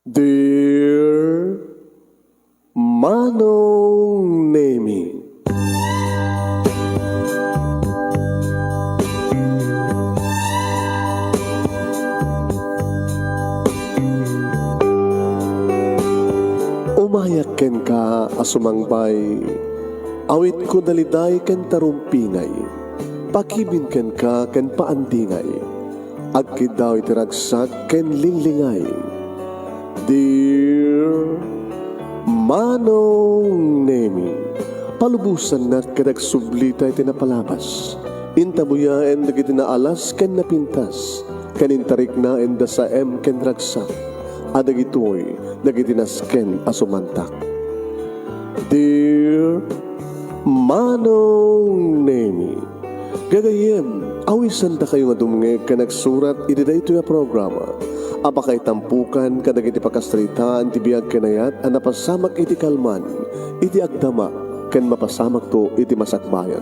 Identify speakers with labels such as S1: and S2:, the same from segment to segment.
S1: Dear Manong Nemi, umayak ken ka asumangbay, awit ko daliday ken tarumpingay, pakibin ken ka ken paandingay, agkid daw itiragsak ken linglingay. Dear Manong Nemi, palubusan na kadag sublita iti napalabas. Intabuyaen dagiti naalas ken napintas, kanintarik na enda sa ken ragsak. Adagitoy dagiti nasken asumantak. Dear Manong Nemi, gagayem, awisan da kayo nga dumngeg ka nagsurat iti daytoy a programa. Apakay tampukan kadagiti pakastrita ti biag kenayat a napasamak iti kalman, iti agdama ken mapasamak to iti masakbayan.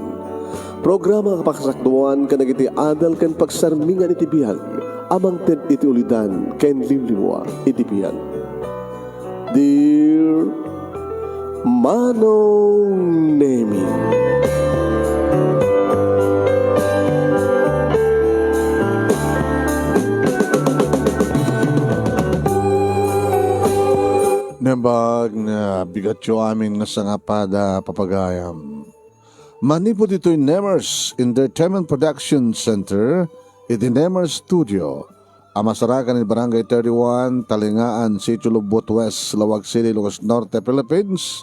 S1: Programa kapakasakduan kadagiti adal ken pagsarmingan iti biag, amang ted iti ulidan ken liwliwa iti biag. Dear Manong Nemi,
S2: Nembag na bigatyo amin nga sangapada papagayam. Manipod ito'y Nemers Entertainment Production Center, iti Nemers Studio. Amasarakan ni Barangay 31, Talingaan, Sitio Lubot West, Lawag City, Lucas Norte, Philippines.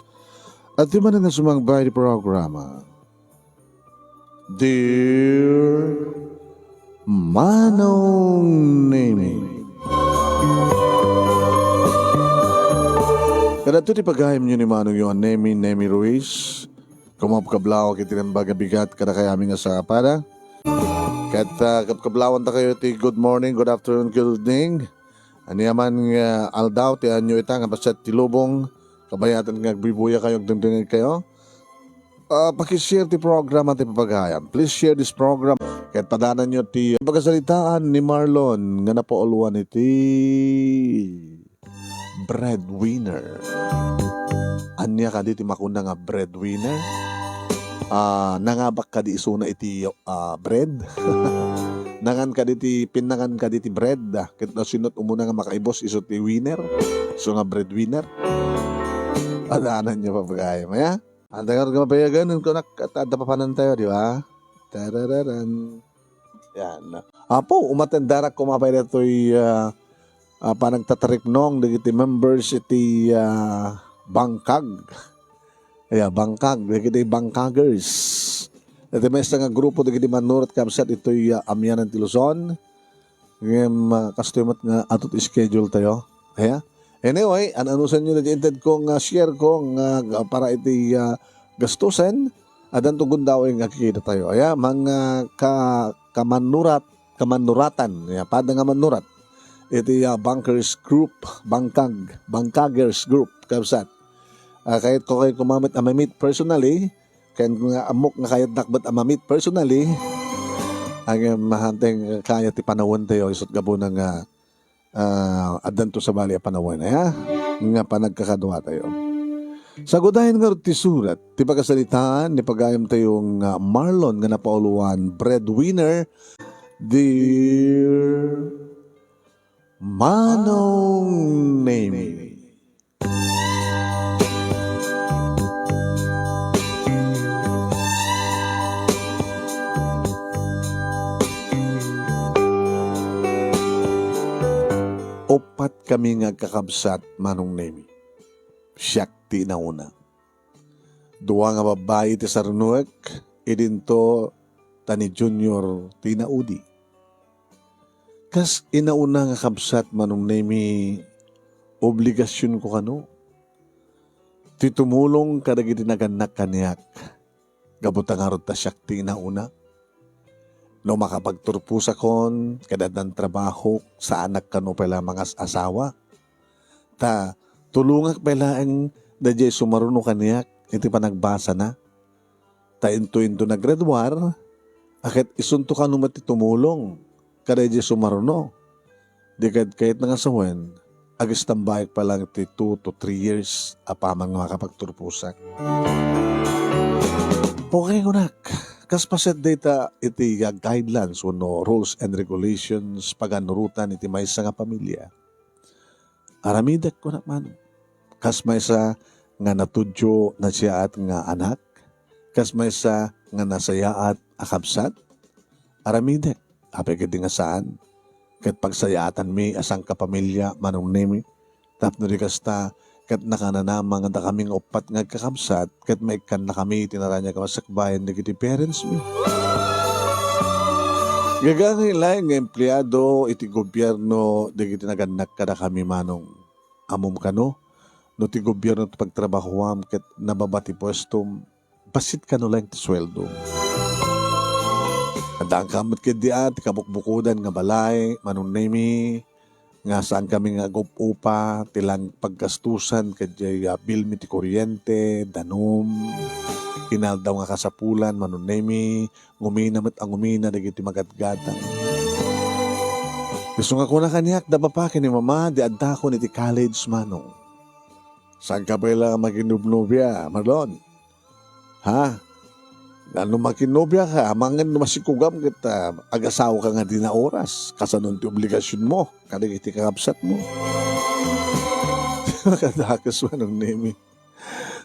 S2: At di man na sumangbay di programa. Dear Manong Nemi, kada ito ti pagahim nyo ni Manong yung Nemi Ruiz. Kumapkablaw kiti ng bagabigat kada kayami nga sa pada. Kat kapkablawan ta kayo ti good morning, good afternoon, good evening. Aniyaman nga aldaw ti anyo ita nga baset ti lubong. Kabayatan nga bibuya kayo, dungdungin kayo. Pakishare ti program at ti papagayam. Please share this program. Kahit padanan nyo ti pagkasalitaan ni Marlon nga napauluan iti breadwinner. Anya ka di ti makuna nga breadwinner? Nangabak ka di isuna iti bread? Nangan ka di ti pinangan ka di ti bread? Kita sinot umuna nga makaibos isot ti winner? So nga breadwinner? Adanan niya papagaya maya? Ang tagar ka mapayagan ko nakatadapapanan tayo, di ba? Tarararan. Yan. Apo, umatendarak ko mapay na ito'y parang tatarip nong dagiti members iti bangkag. Bangkag, dagiti bangkagers. Dagiti may nga grupo dagiti manurat kamsat ito'y amyanan ti Luzon. Ngayon, kastoy nga atot schedule tayo. Anyway, ananusan nyo na intend kong share kong para iti gastusan. Adan tugon daw yung nakikita tayo. Mga kamanuratan. Pada nga manurat. Iti bankers group, bangkagers group, kapsat. Kahit ko kayo kumamit amamit personally, kahit nga amok nga kayat nakbat amamit personally, ang mahanteng kaya ti panawon tayo, isot gabo ng adan to sa bali a panawon. Nga panagkakadwa tayo. Sagudahin nga ti surat, ti pagkasalitaan, ni pagayam tayong Marlon nga napauluan, breadwinner, Dear Manong Nemi. Opat kami nga kakabsat, Manong Nemi. Siyak ti nauna. Dua nga babae ti sarnuek, idinto tani Junior ti naudi. Kas inauna nga kabsat, Manong Nemi, obligasyon ko kano. Ti tumulong kadagiti naganak kaniyak. Gabutang arot ta siyak ti nauna. No makapagturpusa kon, kadadan trabaho sa anak kano pala mga asawa. Ta tulungak pala ang dadya sumaruno kaniyak, iti panagbasa na. Ta into naggraduar, akit isunto ka numati tumulong, kadadya sumaruno. Di kahit nga sawen, agis tambayag pa lang iti 2 to 3 years apaman nga makapagturpusak. Okay ko nak. Kas paset data iti guidelines no rules and regulations paganurutan iti maysa nga pamilya. Aramidak ko na man. Kas maysa nga natudyo na siya at nga anak. Kas maysa nga nasaya at akabsat. Aramidak. Apay kiti nga saan. Kat pagsayatan mi asang kapamilya manong nemi. Tapno di kasta kat nakananama nga kaming upat nga kakabsat, kat maikan na kami tinaranya kamasakbayan na kiti parents mi. Gagangay lang nga empleyado iti gobyerno di kiti naganak kada kami manong amom kano, no ti gobyerno ti pagtrabahuam kat nababati pwestom, basit kano lang ti sweldo. Adaan kamot kiti at kabukbukudan nga balay, manong nemi, nga saan kami nga upa, tilang paggastusan, kadyay bill mi ti kuryente, danom, inaldaw nga kasapulan, manunemi, ngumina met ang ngumina, dagiti magatgatang. Gusto nga ko na kanyak, dabapakin ni mama, di adda ko ni ti college manong. Saan ka ba ilang maginubnubya, Marlon? Ha? Ano makinobya ka, amangan masikugam kita, agasaw ka nga di na oras, kasanon ti obligasyon mo, kada iti kakabsat mo. Makadakas manong nemi.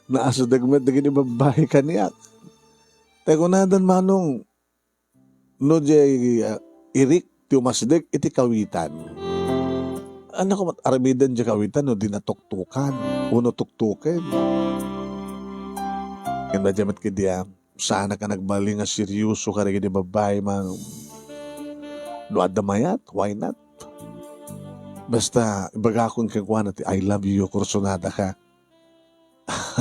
S2: Naaso dagmat na babae kaniyak. Teko nadan manong, no jay irik ti umasdek iti kawitan. Ano ko aramidan jay kawitan no dinatuktukan, uno tuktukin. Kanda jamat kidya, sana ka nagbaling nga seryoso ka rin babae man. No adamayat, why not? Basta, ibaga akong kagwa natin, I love you, kursunada ka.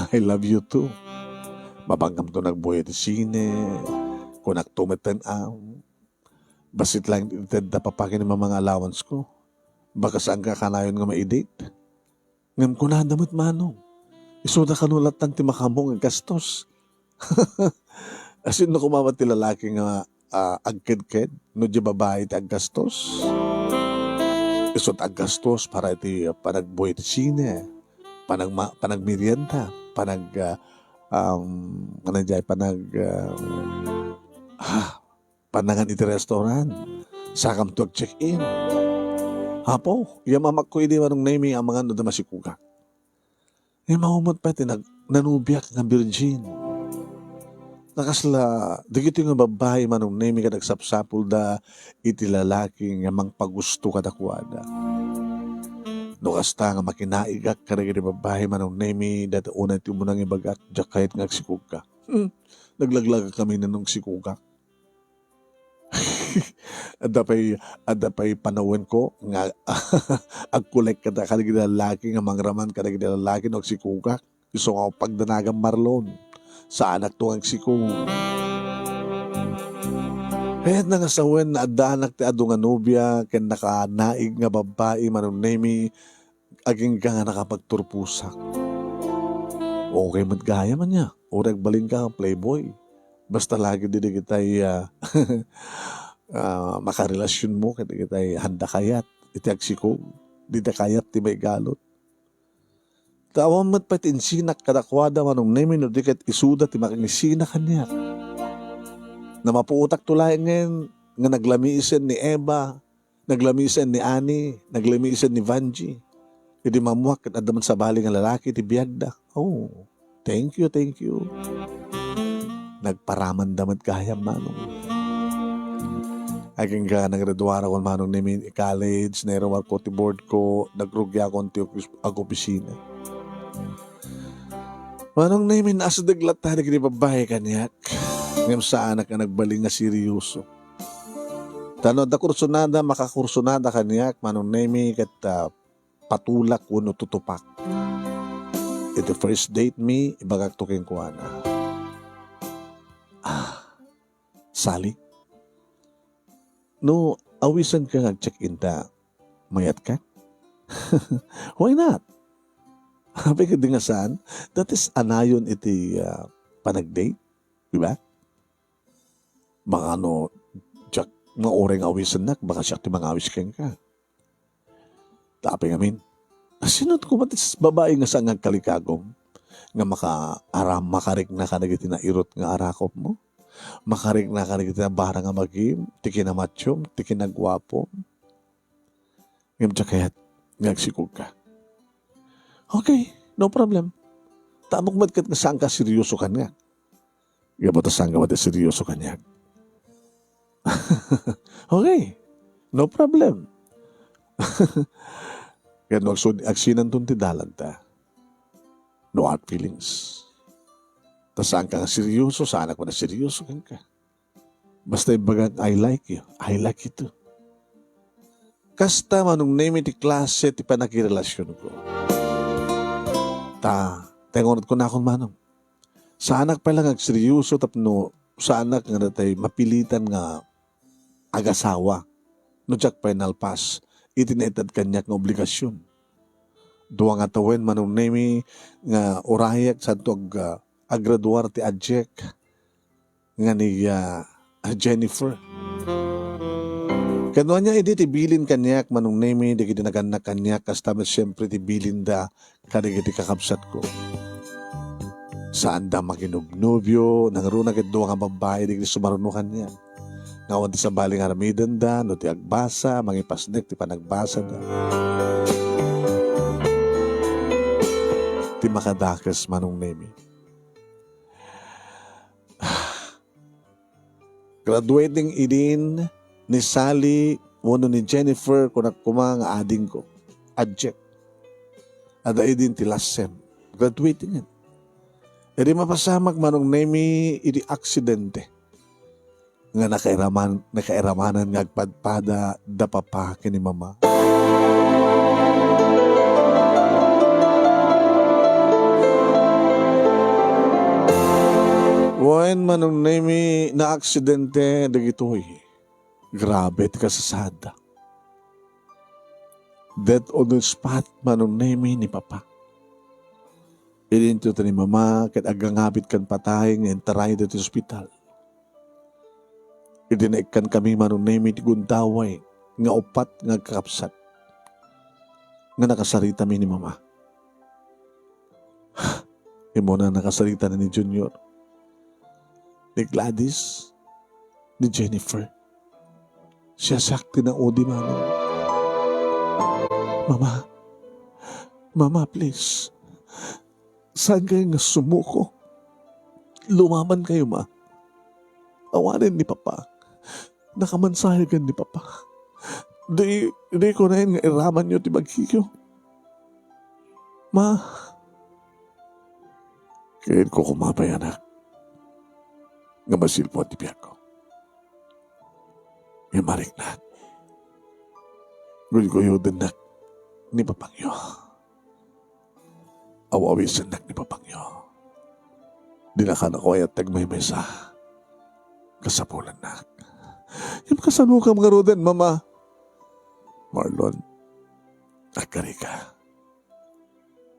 S2: I love you too. Mabanggam to nagbuhay di sine, kung nagtumitan basit lang ited na papakin ng mga allowance ko. Baka saan ka kanayon nga ma-date? Ngam ko na damot manong. Isuda kanulat ng timakamong ang gastos. Asin no kumamat ti lalaki nga agked-ked, no di babae ti aggastos. Isot aggastos para iti panagbuhay ti sine, panagmerienda, panangan iti restaurant, sakam to check-in. Hapo, yamamak ko ini manong nami ang mga no damasikuga. Mahumot pa ti nanubiak nga virgin. Nakasla, digiti nga babae manong nemi ka nagsapsapul da iti lalaki nga mangpagusto ka dakwada. No kasta nga makinaigak ka rin babae manong nemi dati una iti munang ibagat jak kahit nga sikug ka. Naglaglag kami na nung sikug ka. Adapay panawin ko nga agkulek ka da kalig lalaki nga mangraman kalig lalaki no sikug ka. Gusto nga pagdanagang marlon. Sa anak to ang sikong. Kahit na nga sawen na adanak ti adu nga nobya, ken nakanaig nga babae manong nemi, aging ka nga nakapagturpusak. Okay matgaya man niya. Urag baling ka playboy. Basta lagi din kita'y makarelasyon mo, kita'y handa kayat, iti agsikong, di da kayat ti may galot. Tawang mat pati insinak kadakwada manong nemi no diket isuda ti makingisina kanya. Na mapuutak tulay ngayon nga naglamiisen ni Eva, naglamiisen ni Ani, naglamiisen ni Vanji. Hindi mamuak at adaman sa bali nga lalaki ti biyagda. Oh, thank you, thank you. Nagparaman damat kaya manong. Aking ka naggraduara ko manong nemi college, nairawan ko ti board ko, nagrugya ko ti opisina. Manong naimin asa daglat tayo ni babae kanyak. Ngayon saan ka nagbaling nga seryoso. Tano da kursunada, makakursunada kanyak. Manong naimi kat patulak uno tutupak. Ito first date mi, ibagak tuking ko na. Sali. No, awisan ka nag-check-in ta. Mayat ka? Why not? Habi ka din nga saan? That is anayon iti panag-date. Diba? Mga jak, mga oreng awisan nak, baka siya ti mga awis keng ka. Tapi ngamin, Sinot ko matis babae nga sa kalikagom nga makarik na ka nagiti na irot nga arakop mo. Makarik na ka nagiti na bara nga magim, tiki na matsyom, tiki na gwapo. Ngam kayat ngagsikog ka. Okay, no problem. Tamok matkat nga saan ka seryoso ka nga. Gabata saan ka seryoso ka niya. Okay, no problem. Kaya no agsinan tun ti dalan ta. No hard feelings. Ta saan ka nga seryoso, saan ako na seryoso ka. Basta ibagang I like you, I like you too. Kasta manong name ti klase ti panakirelasyon ko. Tengonot ko na akong manong. Sa anak pa lang agseryoso tapno sa anak nga natay mapilitan nga agasawa. No jak final pass, itinetad kanyak nga obligasyon. Duwa nga tawen manong nemi nga orayak sa tog agraduar ti adjek nga ni Jennifer. Kano niya hindi tibilin kanyak manong nemi di kinaganak kanyak kastama siyempre tibilin da kadigiti kakabsat ko. Saan da makinubnubyo nang runa ket duwa nga babae di sumarunukan niya. Ngawan ti sa baling aramidan da no ti agbasa mangipasnek ti panagbasa da. Ti makadakas manong nemi. Graduating idin ni Sally wano ni Jennifer kunak kuma nga ading ko. Adject. Ada idin ti last sem. Graduating yan. Edi mapasamak manong nemi idi aksidente. Nga nakairamanan nga agpadpada da papa kini mama. Wen manong nemi na aksidente dagitoy. Grabe ti kasasada. Death on the spot manong nemi ni papa. Ilinto ta ni mama ket agangabit kan patay nga entaray dito sa ospital. Idinaikan kami manong nemi ti gundaway nga upat nga kakapsat. Nga nakasarita mi ni mama. Imo na nakasarita na ni Junior. Ni Gladys, ni Jennifer. Siya sakti ng odi manong. Mama, please. Saan kayo nga sumuko? Lumaman kayo, ma. Awanin ni Papa. Nakamansayagan ni Papa. Di ko na yun nga iraman nyo ti maghiyo. Ma, kain ko kumapay, anak. Nga masilpo at tibiyak ko. May marik na. Gulguyo din na ni Papangyo. Awawisan na ni Papangyo. Dinakana ko ay at tagmay-may sa kasapulan na. Yung kasanukam nga roden, Mama. Marlon, agkari ka.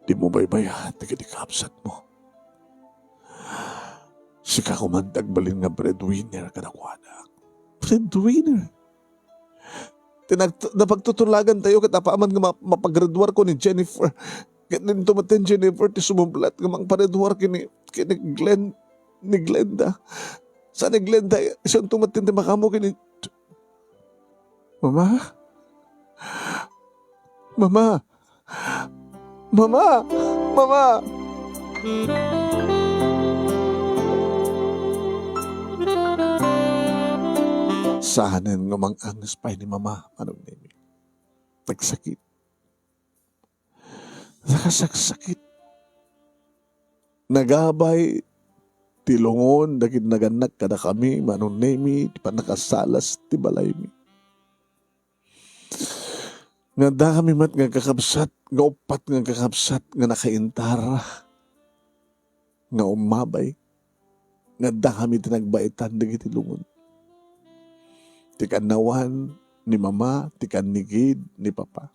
S2: Di mo baybayan, nagkadikapsat mo. Sika ko magdagbalin nga breadwinner ka na kuwana. Breadwinner? Napagtutulagan tayo katapaaman nga mapagraduar ko ni Jennifer. Kanin tumaten Jennifer ti sumublat nga mang paraduar kini Glenda. Sa ni Glenda isang tumaten ti makamo kini Mama? Mama? Mama? Mama? Sahanan nga mang angas pa ni Mama. Anong nini? Nagsakit. Nakasaksakit. Nagabay. Tilungon. Dagit naganak kada kami. Manong nini. Di pa nakasalas. Ti balay mi. Nga dami mat nga kakabsat. Nga upat nga kakabsat. Nga nakaintara. Nga umabay. Nga dami tinagbaitan. Dagit tilungon. Tikan nawan ni Mama, tikan ni Gid, ni Papa.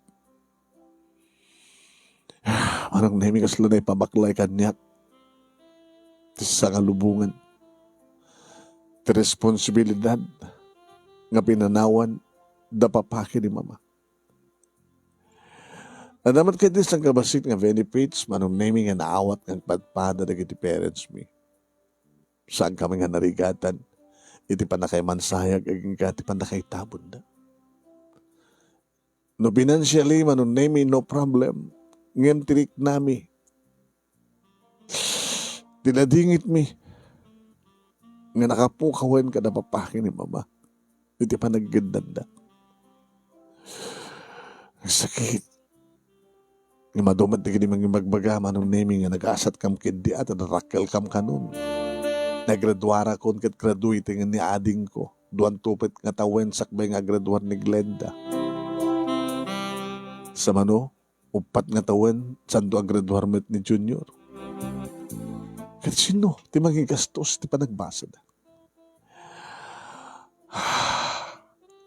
S2: Anong nahiming kasla na ipabaklay kanyak. Sa kalubungan. Ti responsibilidad nga pinanawan da papaki ni Mama. Adamat kay dis ang kabasit nga benefits manong naming nga naawat ng padpada dagiti parents mi. Saan kami nga narigatan, iti pa na kay mansayag aging kati pa na kay tabon na. No financially manong naming no problem, ngem tirik nami. Dinadingit mi, nga nakapukawan ka na papakin ni mama. Iti pa naggandanda. Ang sakit. Nga madumat na gini mga magbaga manong naming nga nag-asat kam kindi at narakkel kam kanun. Nagradwara kon kat graduate nga ni ading ko. Duan tupit nga tawen sakbay nga graduar ni Glenda. Sa mano, upat nga tawen sando ang graduar met ni Junior. Kat sino? Ti maging gastos, ti pa nagbasa na.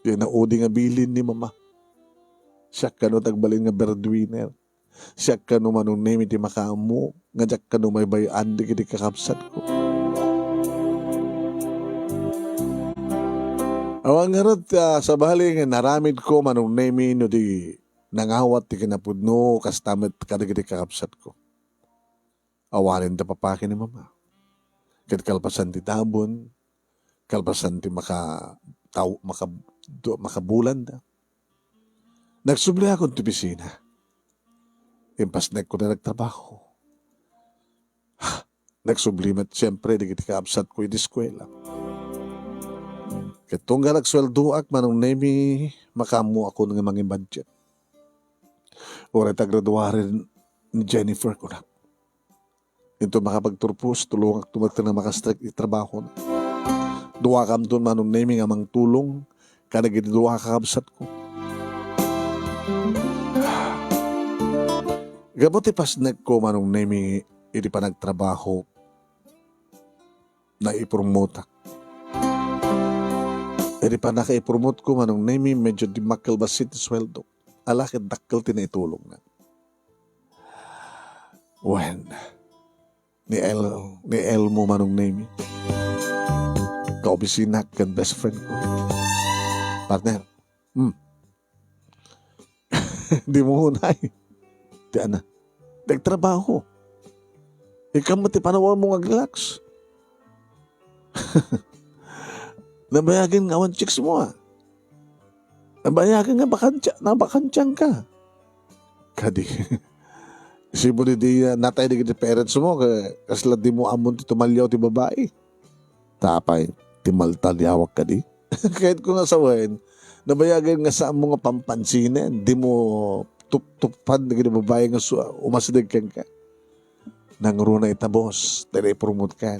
S2: Di na udi nga bilin ni mama. Siya ka no tagbalin nga breadwinner. Siya ka no manong name iti makaamo. Nga jak ka no may bayaan di kiti kakapsat ko. Awang nga rin sa bahali nga naramid ko manong name no di nangawat ti kinapudno kastamet kada kiti kakapsat ko. Awarin ta papakin ni mama. Kat kalpasan ti tabon, kalpasan ti makabulan da. Nagsubli ako ti pisina. Impasnek ko na nagtrabaho. Nagsublimat siyempre di kiti kaabsat ko iti eskwela. Katong nga nagsweldoak manong nemi makamu ako ng mga budget. Ora tagraduarin ni Jennifer ko na. Ito makapagturpos, tulong ak tumagta na makastrek itrabaho na. Duwa kam doon manong nemi nga mang tulong, kada giniduwa kakabsat ko. Gabuti pas ko manong nemi iti pa nagtrabaho na ipromote. Iti pa naka-ipromote ko manong nemi medyo di makal basit sweldo. Alakit dakkel tinaitulong na. When ni Elmo manong nemi. Kaobisinak kan best friend ko. Partner. Di mo hunay. Di ana. Nagtrabaho. Ikaw mo ti panawan mo relax. Nabayagin nga one chicks mo Nabayagin nga bakantyang ka. Kadi. Sibo di natay di kiti parents mo kasla di mo amon ti tumalyaw ti babae. Tapay, ti maltalyawak ka di. Kahit ko nga sawain, nabayagin nga sa mga pampansinan, di mo tupan di kiti babae nga umasidag ka. Nang runa itabos, tinipromote kan.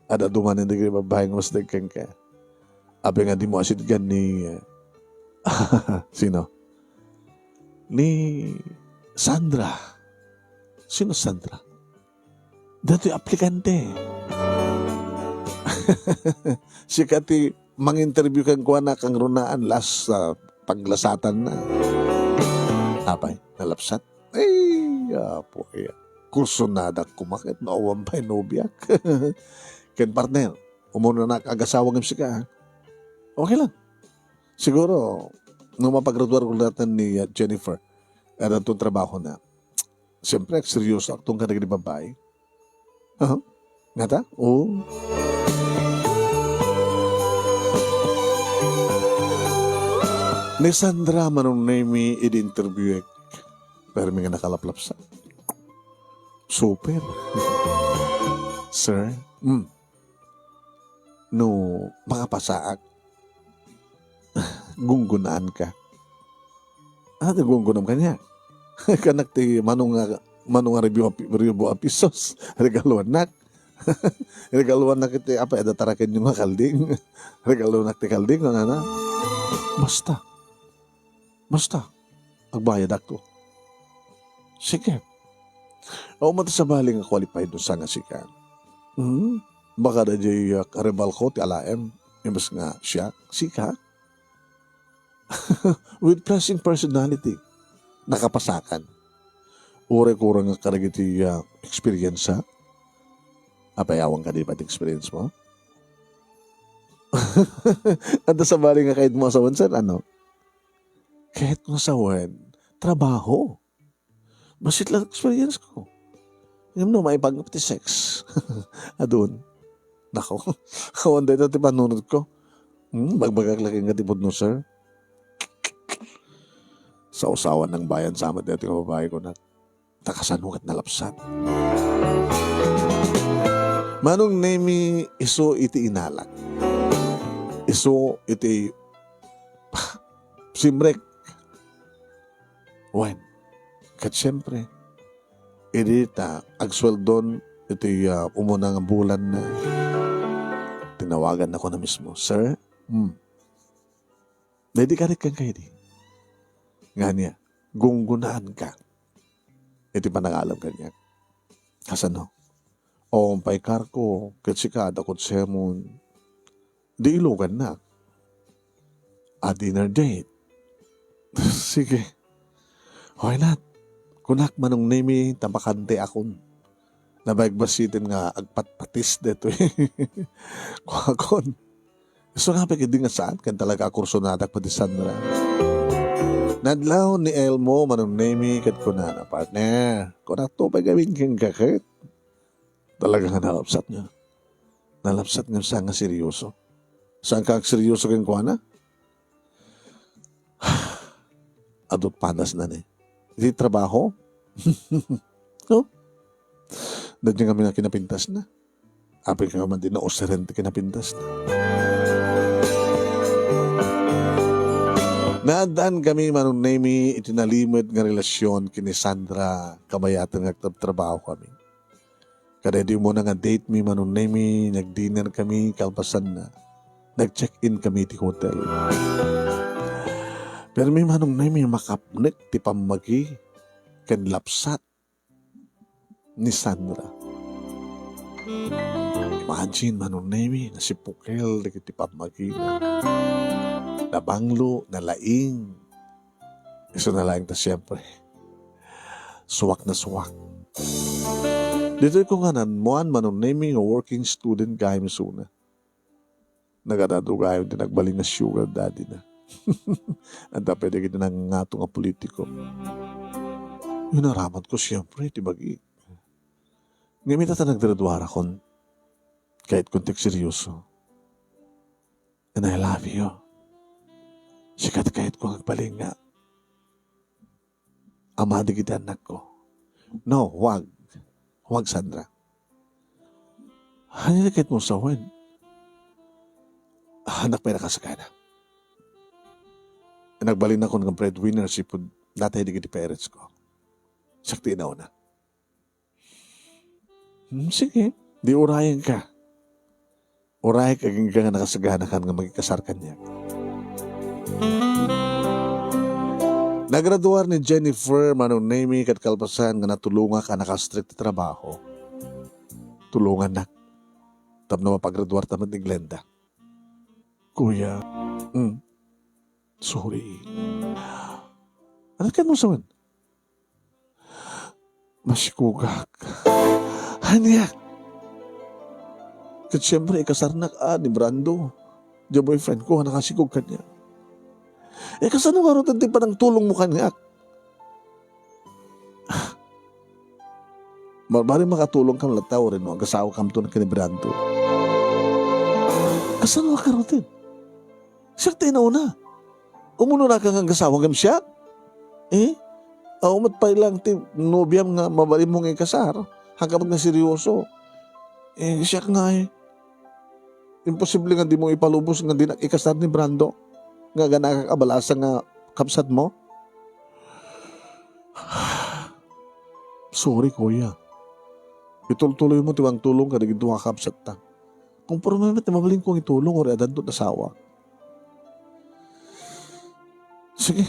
S2: Ada dumanin di kiti babae nga umasidag ka. Abi nga di mo asidgan ni sino? Ni Sandra. Sino Sandra? Dato'y aplikante. Si Kati, mang-interview kang kuha na kang runaan last paglasatan na. Apay, nalapsat. Ay, po, kurso na kumakit, naawang pa'y nobiyak. Ken partner, umuna na kagasawang si ka. Okay lang. Siguro, nung mapagraduar ko natin ni Jennifer, at itong trabaho na, siyempre, seryoso akong kanagin ni babae. Nga ta? Oo. Ni Sandra manong name i-interview pero may nga nakalaplapsa. Super. Sir, no, makapasaak. Gunggunaan ka. Gunggunam ka niya. Kanak ti manong review pisos. Regaluan nak. Regaluan nak iti apa eda taraken yung kalding. Regaluan nak ti kalding na. Basta. Agbayad ako. Sige. O mati sa baling qualified doon sa nga sika. Baka na jay karibal ko ti alaem. Imbas nga siya. Sika. With pressing personality. Nakapasakan. Ure-kurang nga karagiti experience ha. Apayawang ka di ba't experience mo? At sa bali nga kahit mo asawan saan, ano? Kahit mo asawan, trabaho. Basit lang experience ko. Yung no, may pag-pati sex. Adun. Nako. Kawan dito ti panunod ko. Bagbagak laki nga tipod no, sir. Sa usawan ng bayan sa amat dito yung babae ko na takasanungat na lapsat. Manong nemi iso iti inalak. Iso iti simrek. Wen. Kat siyempre, edita, agsweldon, iti umunang bulan na tinawagan ako na mismo. Sir, dedikarit kang kayo di. Nga niya, gunggunaan ka. Iti panangalam kanya. Kasano? O umpay karko, katsikada kot semon, di ilugan na. A dinner date. Sige. Why not? Kunak manong nemi, tabakante akon. Nabagbasitin nga, agpatpatis dito eh. Kuakon. So nga pagkindi nga saan, kan talaga kursonadak pati Sandra. Nadlaw ni Elmo, manong nemi, kat kuna na partner. Kunak to pa gawin kang kakit. Talaga nga nalapsat niya. Nalapsat niya saan nga seryoso. Saan ka seryoso kang kuana? Adot panas na ni. Di trabaho? No? Dahil kami na kinapintas na. Apil ka man din na oserente kinapintas na. Naadaan kami manong nemi itinalimod nga relasyon kini Sandra kabayatan nga trabaho kami. Kada di mo na nga date mi manong nemi nag-dinner kami kalpasan na. Nag-check-in kami ti hotel. Pero may manong nemi makapnek ti pamagi ken lapsat ni Sandra. Imagine manong nemi na si Pukel di ti pamagi na banglo, na laing. Iso na laing ta siyempre. Suwak na suwak. Dito ko nga nan, muan manong nemi nga working student gaya misuna. Nagadado gaya din nagbaling na sugar daddy na. Anda pwede kita ng nga nga politiko. Yun naramat ko siyempre, tibagi. Ngayon ta nagdradwara kon, kahit kontek seryoso. And I love you. Sikat kahit ko agbaling nga. Amadi kita anak ko. No, wag. Wag, Sandra. Hani na kahit mo sa wen. Anak pa na kasagana. Nagbalin ako ng breadwinner si Pud natay di parents ko. Sakti na una. Sige, di urayan ka. Uray ka nga nakasagana ka nga magkikasar ka niya. Nagraduar ni Jennifer manong nemi kat kalpasan nga natulunga ka nakastrict trabaho. Tulungan na. Tap na mapagraduar tamat ni Glenda. Kuya, sorry. Ano ka mo sawan? Masikugak. Hanyak. Kat siyempre, ikasarnak ni Brando. Diya boyfriend ko, nakasikog ka niya. Kasano nga rin pa ng tulong mo kanyak? Bari makatulong ka malataw rin mo. Agasawa ka mo ito na Brando. Kasano ka rin? Siya tayo na una. Umuno na kang agasawa kam siya? Umat pa lang ti nobyam nga mabali mong ikasar. Hanggang na seryoso. Siya nga imposible nga di mo ipalubos nga di na ikasar ni Brando. Nga ganakakabalasa nga kapsat mo. Sorry, kuya. Ituloy mo tiwang tulong ka na gintuwa kapsat ta. Kung permanent na mabaling kong itulong o readan doon asawa. Sige,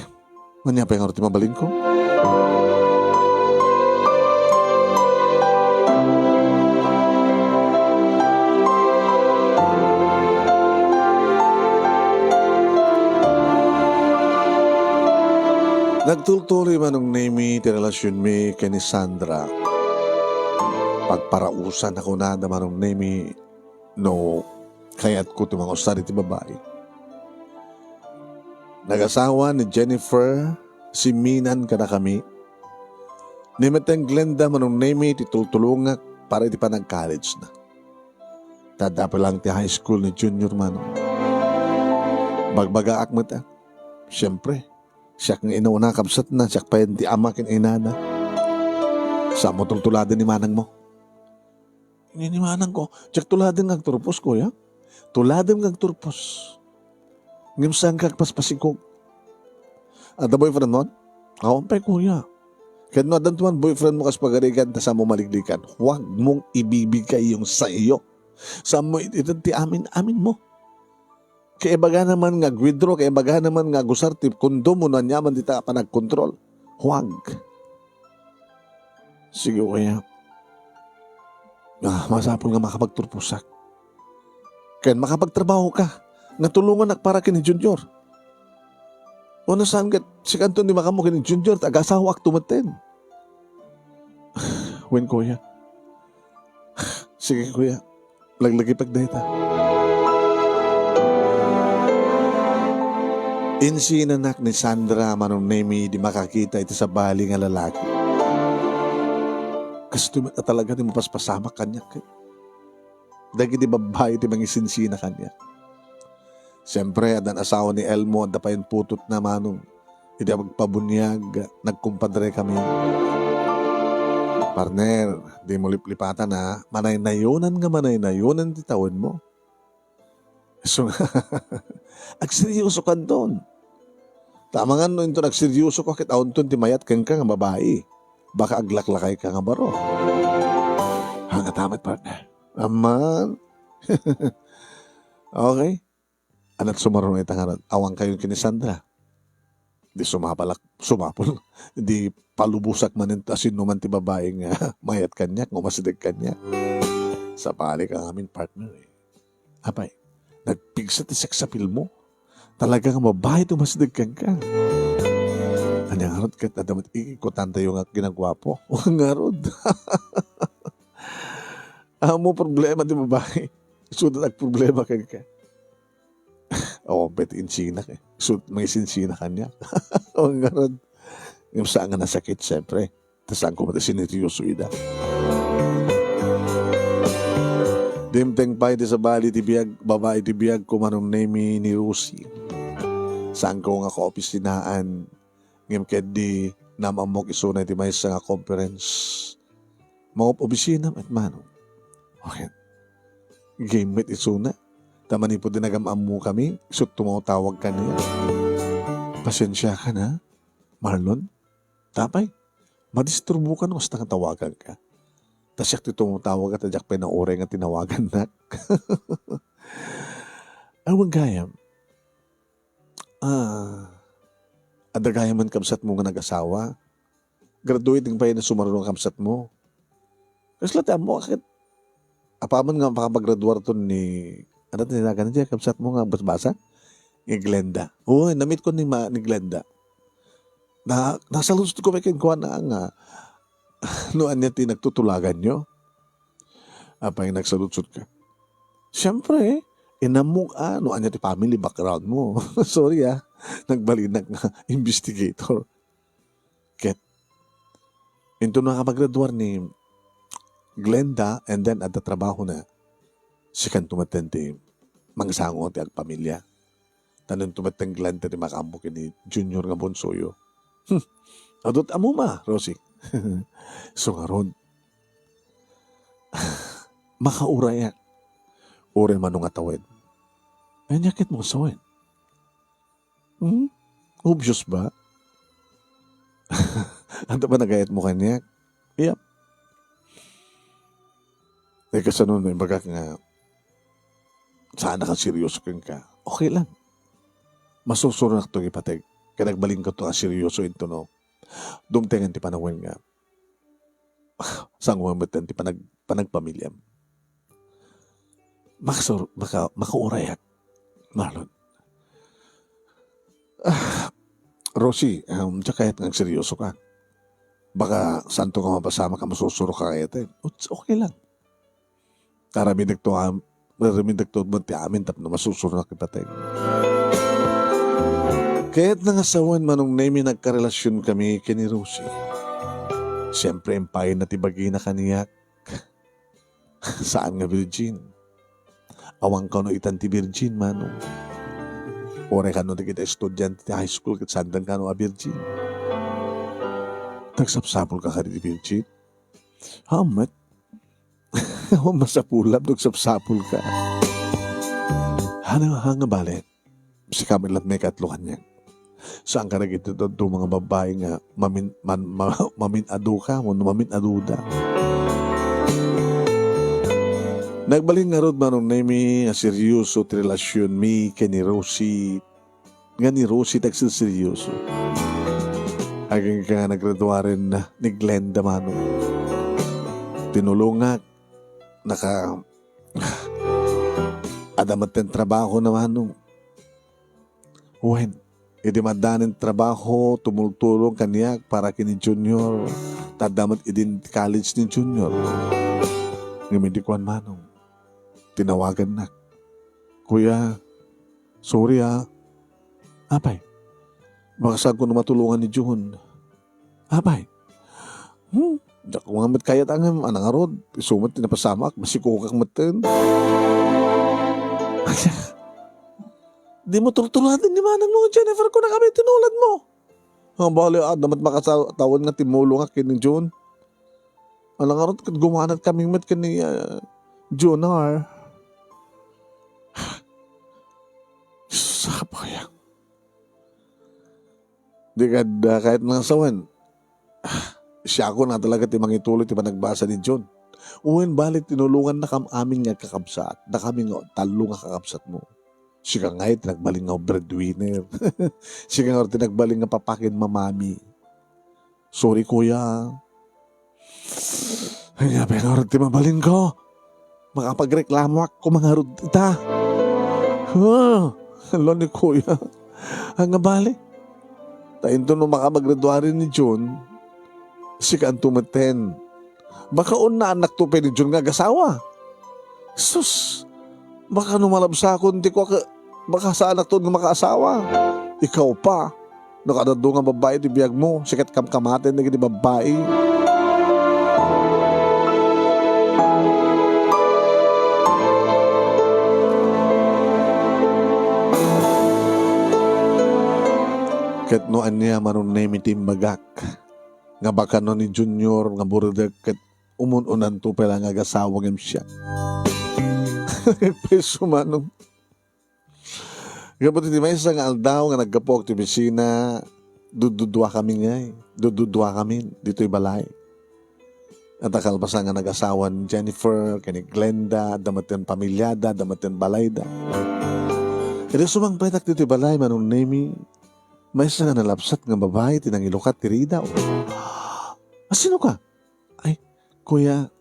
S2: manya pa yung arti mabaling ko. Nagtultuloy manong nemi ti relasyon mi kay ni Sandra. Pagparausan ako na manong nemi no kayat ko ti mga usari ti babae. Nag-asawa ni Jennifer, si Minan kada kami. Nimeteng Glenda manong name titultulungak para iti pa nag-college na. Tada pa lang ti high school ni junior manong. Bagbagaak mo ta. Siyempre, siya kang inauna kapsat na, siya pa ti ama kin inana. Sa mo tultuladan ni manang mo. Ni manang ko, siya tuladan ng turpos ko, ya? Tuladan ng turpos. Ngim saan kagpaspasikog. Ada boyfriend mo? Kawampay kuya. Kaya no, adan tuman boyfriend mo kas pagarigan ta sa mo maliglikan. Huwag mong ibibigay yung sa iyo. Sa mo itanti amin mo. Kaya baga naman nga withdraw, kaya baga naman nga gusar tip kundo mo na nyaman di ta pa nagkontrol. Huwag. Sige kuya. Masapol nga makapagturpusak. Kaya makapagtrabaho ka. Natulungan para kini Junior. O nasaan ka, si Kanton di makamo kini Junior, tagasawa ak tumaten. Wen kuya. Sige kuya, laglagi pagdata. Insinanak ni Sandra manong nemi di makakita iti sa bali nga lalaki. Kasi tumata talaga di mapaspasama kanya. Dagi di babae di mangisinsina kanya. Siyempre, adan asawa ni Elmo, at pa yung putot na manong. Hindi magpabunyag, nagkumpadre kami. Partner, di mo liplipatan ha. Manay-nayunan nga manay-nayunan di tawin mo. So, agseryoso ka doon. Tama nga no, ito nagseryoso ka, kitaon to, timayat kang ka nga babae. Baka aglaklakay ka nga baro. Hanga tamat, partner. Aman. Okay. Anat sumarong itangaran. Awang kayo kini Sandra. Di sumapol. Di palubusak man ito asin naman ti babae nga mayat kanyak, ngumasidig kanyak. Sa pali ka amin partner eh. Apay, nagpigsa ti sex appeal mo. Talaga nga babae tumasidig kan ka. Anyang harot kat adamat ikikutan tayo nga ginagwapo. O nga rod. Amo problema ti babae. Sudat ag problema kan ka. Oo, bet insinak eh. So, may sinsina kanya. O nga ron. Yung saan nga nasakit, siyempre. Tapos saan ko mati sinitiyoso ida. Dimteng pa iti sa bali tibiyag, babae tibiyag kumanong nemi ni Rusi. Saan ko nga ka-opisinaan. Ngim kedi namamok isunay ti may sa nga conference. Mga opisina at manong. Okay. Game met isuna. Tamani po din nagamam kami, so tumawag ka niya. Pasensya ka na, Marlon. Tapay, madisturbo ka no, basta nga tawagan ka. Tas yak tumawag ka, tadyak pa na oray nga tinawagan na. Awag gayam. Adagayam man kamsat mo nga nag-asawa. Graduating pa yun na sumarunong kamsat mo. Kasi lahat mo, akit. Apaman nga makapag-graduar to ni... Ano tinagan niya? Kamsat mo nga basbasa? Ni Glenda. Oo, namit ko ni Glenda. Nasa lusot ko may kinkuha na nga. Noon niya nagtutulagan nyo. Apa yung nagsalutsot ka? Siyempre, inamok noon niya family background mo. Sorry nagbalinag nga investigator. Ket. Ito na kapag-graduar ni Glenda and then at the trabaho na si kan tumatente mangsango ti ag pamilya. Tanon tumateng Glenda ti makamok ni Junior nga bonsoyo. Adot amo ma, Rosie. So nga ron. Makauraya. Ure manong atawid. Ay nyakit mo sawin. Obvious ba? Ano ba nagayat mo kanya? Yep. Eh kasi nun, baga nga, sana ka seryoso ka. Okay lang. Masusurunak itong ipateg. Kaya nagbaling ka ito ka seryoso ito, no? Dumtengan ti panawin nga. Sang umamatan ti panagpamilyam. Makaurayak. Marlon. Rosie, kahit nga seryoso ka. Baka santo ka mapasama ka, masusuro ka kaya ito. Okay lang. Karamidag to ti amin tap na masusunod na kita. Kaya't nangasawan manong nemi nagkarelasyon kami kini Rosie. Siyempre, empay na tibagi na kaniyak. Saan nga virgin? Awang ka no itan ti virgin, manong. Ore ka no ti kita estudyante ti high school, kat sandan ka no a virgin. Nagsapsapol ka ka ti virgin? Hamat. Masapulap, nagsapsapol ka. Hanga balik. Si kamilat may katluhan niya. Saan ka nagito doon mga babae nga maminado ka, maminaduda. Nagbaling nga rod manong na mi seryoso ti relasyon mi kay ni Rosie. Nga ni Rosie tagsil seryoso. Aging ka nga naggraduarin na ni Glenda manong. Tinulungak. Adamat ng trabaho na manong. Wen, idi madanin trabaho, tumultulong kaniyak para kini Junior. Tadamat idin college ni Junior. Ngumindikuan manong. Tinawagan na. Kuya, sorry Apay, baka saan ko na matulungan ni June. Apay, diyak ko nga mat kaya tangam, anang arod, isumat tinapasamak, masikukak matin. Di mo tultulatin ni manang mo, Jennifer, ko na kami tinulad mo. Ang bali, damat makatawad nga timulo nga kining June. Anang arod, gumanat kami mat kani Junar. Sapa kaya? Di ka kahit mga sawan. Siya ako na talaga timang ituloy ti nagbasa ni John. Uwin balik tinulungan na aming nga kakabsat. Na kami nga talo nga kakabsat mo. Siya nga tinagbaling nga breadwinner. Siya nga tinagbaling nga papakin mamami. Sorry kuya. Ay nga nga ti mabaling ko. Makapagreklamo ako mga rod ita. Hello ni kuya. Ang bali. Tayin to nung makamaggraduarin ni John, si kaan tumaten. Baka na anak to pa ni John nga gasawa. Sus, baka numalabsa ako, hindi ko baka sa anak to nga makaasawa. Ikaw pa, nakadado nga babae di biyag mo, sikat kamkamatin na gini babae. Ket noan niya manon na mitimbagak. Nga baka no ni Junior, nga burda ket umununan to pala nga gasawag siya. Peso manong. Kapag di may isang aldaw nga nagkapok ti bisina, dududwa kami nga Dududwa kami dito'y balay. At akalbasa nga nag-asawa ni Jennifer, kani Glenda, damaten pamilyada, damaten balayda. Kaya sumang petak dito'y balay manon nemi. May isa nga nalapsat nga babae, tinangilukat, tiri daw. Sino ka? Ay, kuya,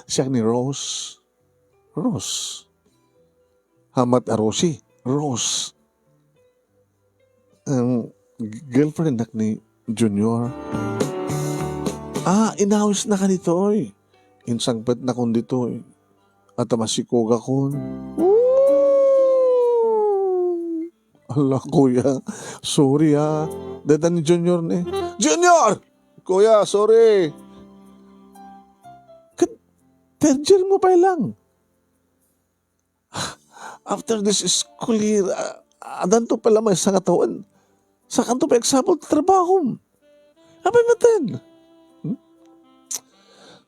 S2: siya ni Rose. Rose. Hamat Arosi. Rose. Girlfriend nak ni Junior. Inawis na ka nito, oy. Insangpet na kon dito, oy. At masikoga kon. Ala, kuya. Sorry Dada ni Junior ni. Junior! Kuya, sorry. Terger mo pa lang. After this school year, adan to pala may isang katawan. Sa kanto pa example, trabaho. Abay matin.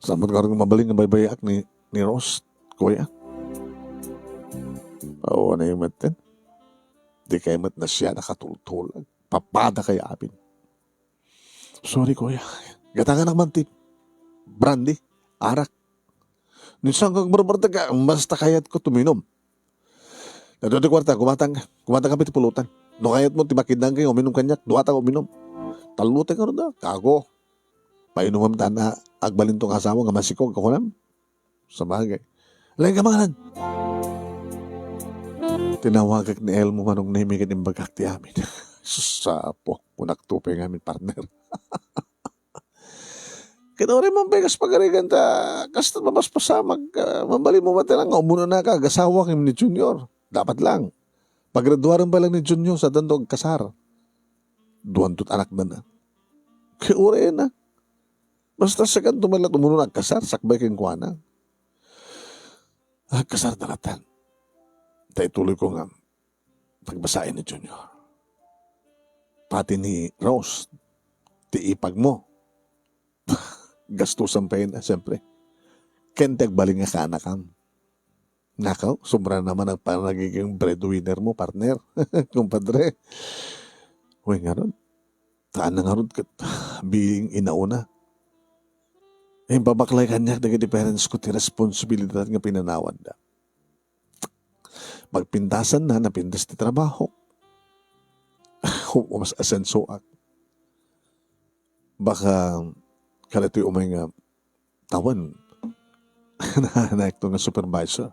S2: Samot ka rin mabaling ng baybayak ni Ross, kuya. Oo na yung matin. Di kayo mat na siya nakatultulag. Papada kay apin. Sorry, kuya. Gatangan naman tip. Brandy. Arak. Nisan kang barbarta ka, basta kayat ko tuminom. Nado di kwarta, kumatang ka pulutan. No kayat mo, timakidang kayo, uminom kanyak, duwata ko uminom. Talutang ka rin na, kago. Painuman ta na, agbalin tong asawa, nga masikog, kakunam. Sa bagay. Lain ka mga tinawagak ni Elmo manong naimigan yung bagak ti amin. Susapo, punaktupe ng amin partner. Kinuri mong pegas pagarigan ta, kasta mapaspa mambali mo mati lang, umuna na ka, gasawa kim ni Junior. Dapat lang. Paggraduaran pa lang ni Junior sa dandog kasar. Duwantut anak na na. Kaya ure na. Basta sa kan tumalat umuno nagkasar, sakbay kang kuwana. Kasar daratan. Tayo tuloy ko nga pagbasahin ni Junior. Pati ni Rose, tiipag mo. Gastusan pa yun, siyempre. Kentag baling nga kanakam. Nakaw, sobra naman ang nagiging breadwinner mo, partner. Kumpadre. Uy, nga ron. Taan na nga ron, being inauna. Eh, babaklay kanya, naging parents ko, ti responsibilidad nga pinanawan da. Magpintasan na, napintas ti trabaho. Mas asenso ak. Baka, kalito'y umay nga, tawan, na ito nga supervisor.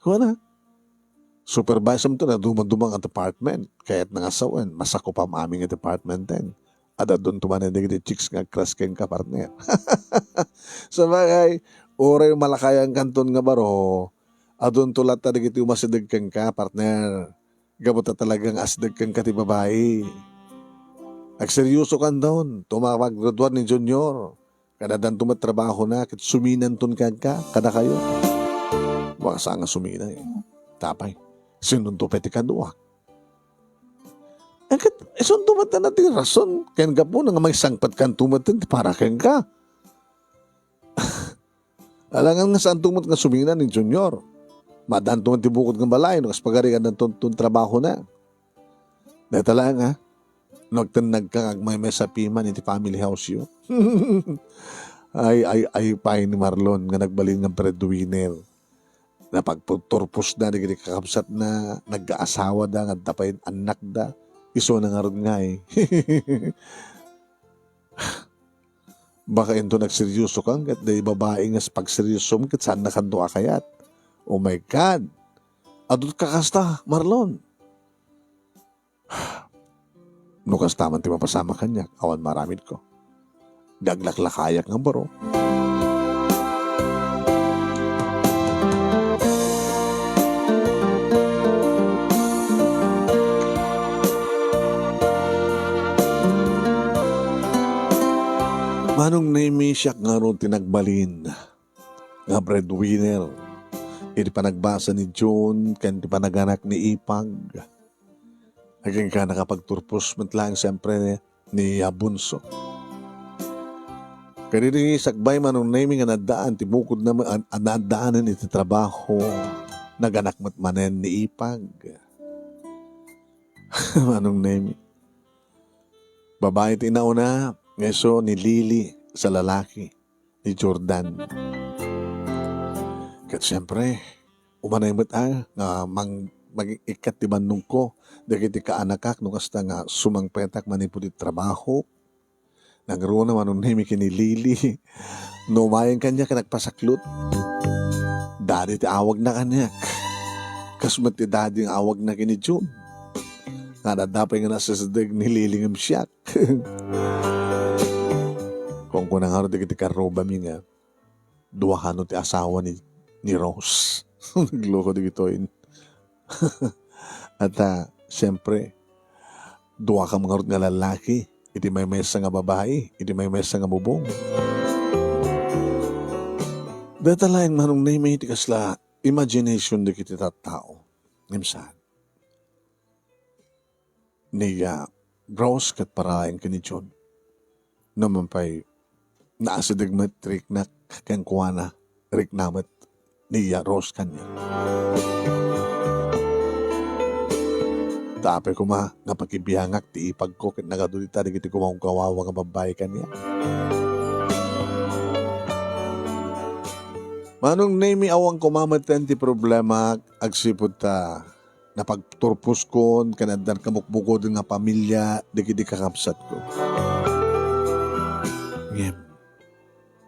S2: Kuha na. Supervisor mo ito na dumang ang department. Kaya't nangasawan, masako pa maming ang department din. Ada doon tumanan di chicks nga crush keng ka partner. Sa bagay, oray malakayang kanton nga baro, adon tulat na digiti umasidag keng ka partner. Gamot na talagang asdag keng ka ti babae. Agseryoso kan doon, tumawag graduan ni Junior. Kanadan tumatrabaho na, kit suminan ton ka, kada kayo. Baka saan nga sumina eh. Tapay, sinunto peti ka doa. Angkat, isun tumatan natin rason. Kaya nga po, nga may sangpat kan tumatan, para kaya ka. Alangan nga saan tumat nga sumina ni Junior. Madaan tumat tibukod ng balay, no, kas pagarikan ng trabaho na. Dahil lang ha, nagtanag ka, may sa piman, iti family house yun. ay, pahay ni Marlon, nga nagbalin ng breadwinner. Na pagturpos na, naging kakapsat na, nag-aasawa da, nga tapay anak da, iso na nga rin nga eh. Baka ito nagseryoso kang, kat da babae nga pagseryoso mo, kat saan nakanto ka kayat? Oh my God! Adot ka kasta, Marlon. Nukas taman ti mapasama kanya, awan maramid ko. Gaglaklakayak nga baro. Manong name siya nga ron tinagbalin nga breadwinner. Hindi pa nagbasa ni John, kaya hindi pa naganak ni Ipag. Hanggang ka nakapagturpos lang siyempre ni Bunso. Kaya rin sakbay manong name nga nadaan, tibukod na nadaanan iti trabaho, naganak matmanen ni Ipag. Manong name. Babae tinauna, ngeso ni Lily sa lalaki, ni Jordan. Kat siyempre, umanay mo't nga mag-ikat di bandong ko, dagiti kaanakak, nung kasta nga sumangpetak manipulit trabaho, nagro naman nung nimi kini Lily, numayan kanya ka nagpasaklot, dadi ti awag na kanyak, kasmat ti dadi ang awag na kini June, nga nadapay nga nasasadag ni Lily ng siyak. Kung kunang haro di karoba mi nga, duwahano ti asawa ni Rose. Nagloko di gitoin. At siyempre, duwa ka mga nga lalaki, iti may mesa nga babae, iti may mesa nga bubong. Datalayan manong na iti kasla, imagination di kiti tao. Ngimsaan. Niya, Rose kat parayan ka ni John. Naman pa'y naasadigmat rik na kakangkuana rik namat niya Rose kanya. Tapay ko nga pagibiyangak ti ipag ko kat nagadulita di kiti kumang kawawa nga babae kanya. Manong name awang kumamatan ti problema agsipod ta napagturpos kon kanadan kamukbukod nga pamilya di kiti kakapsat ko. Ngem.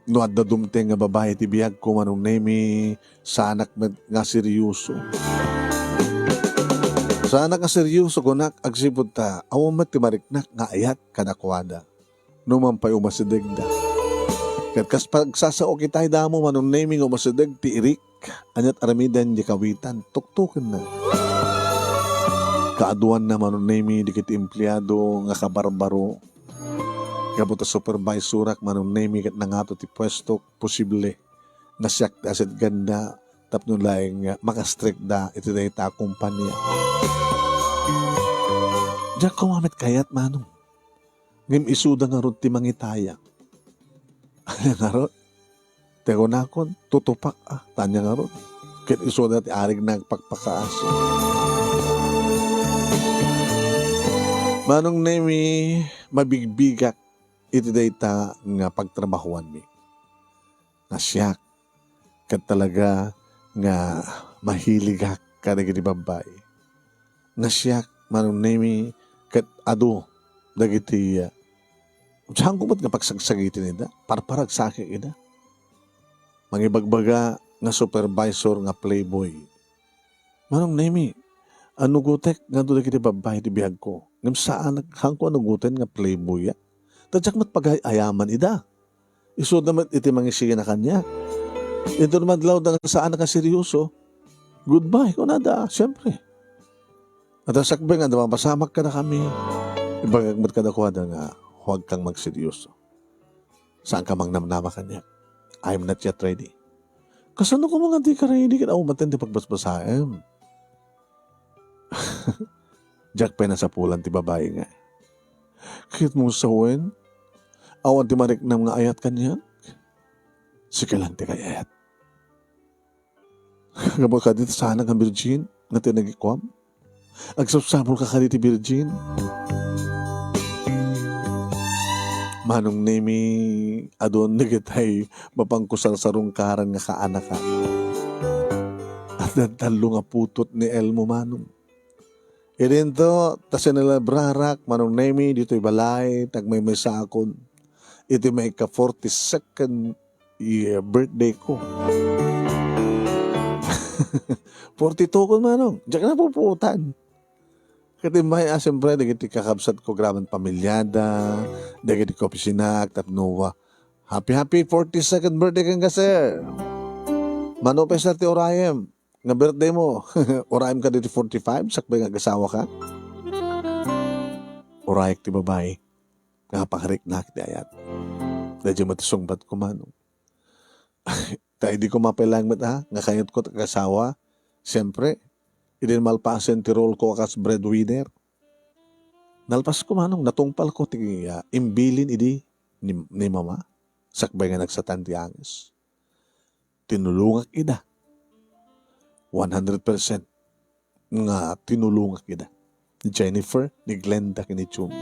S2: No adda dumteng nga babae ti biyag ko manong nemi sa anak nga seryoso. Sa anak nga seryoso ko nak agsipod ta awam ti mariknak nga ayat kanakwada. Numan pa'y umasidig da. Kat kas pagsasao kitay damo manong nemi nga umasidig ti irik anyat aramidan di kawitan tuktukin na. Kaaduan na manong nemi di kiti empleyado nga kabarbaro. Gabuta supervisorak manong name kat nangato ti pwesto posible na siyak aset ganda tapno laing makastrict da iti dayta kumpanya. Diyak kumamit kayat manong. Ngim isuda nga ron ti mangitaya. Ano nga ron? Teko nakon, tutupak tanya nga ron. Kit isuda ti arig nagpagpakaaso. Manong nemi mabigbigak iti dayta nga pagtrabahuan mi. Nasyak kat talaga nga mahiligak kadagiti babay. Nasyak manong nemi kat ado dagiti saan ko ba't nga pagsagsagitin ida? Parparag sa akin ida. Mangibagbaga nga supervisor nga playboy. Manong nemi, ano gutek nga doon dagiti babay di bihag ko. Ngam saan hang ko ano guten nga playboy ya? Tadyak mat pag-ayaman ida. Iso naman iti mangisiya na kanya. Ito naman law na saan na seryoso. Goodbye ko na da, siyempre. At asakbay nga, mapasamak ka na kami. Ibagagmat ka na kuha nga, huwag kang magseryoso. Saan ka mang namnama kanya? I'm not yet ready. Kasano ko mga di ka ready ka na matindi pagbasbasaem. Jack pa na sa pulan ti babae nga. Kahit mo sa huwen, awan ti marik ng mga ayat kanya. Sige lang ti kayat. Kapag ka dito sana kang virgin na tinagikwam. Agsapsapol ka dito virgin. Manong nemi adon nagatay mapangkusal sa rungkaran nga kaanak ka. At nagtalo nga putot ni Elmo manong. Idento, tasin nila brarak, manong nemi, dito'y balay, tagmay may sakon. Ito may ka-42nd birthday ko. 42 ko manong, diyan ka na puputan. Katimbay, siyempre, dagiti kakabsat ko graman pamilyada, dagiti ko pisinak, tapnowa. Happy 42nd birthday kang sir. Manopes na ti Orayem. Nga birthday mo, Orayem ka dito 45, sakbay nga gasawa ka. Orayek ti babae, nga pakarik na ti ayat. Dadyo matisong bat ko manong. Tayo di ko mapilang nga kayat ko kasawa. Siyempre, idin malpasen ti role ko akas breadwinner. Nalpas ko manong, natungpal ko ti imbilin idi ni mama. Sakbay nga nagsatan ti angis. Tinulungak ida. 100% nga tinulungak ida. Ni Jennifer, ni Glenda, ni Chum.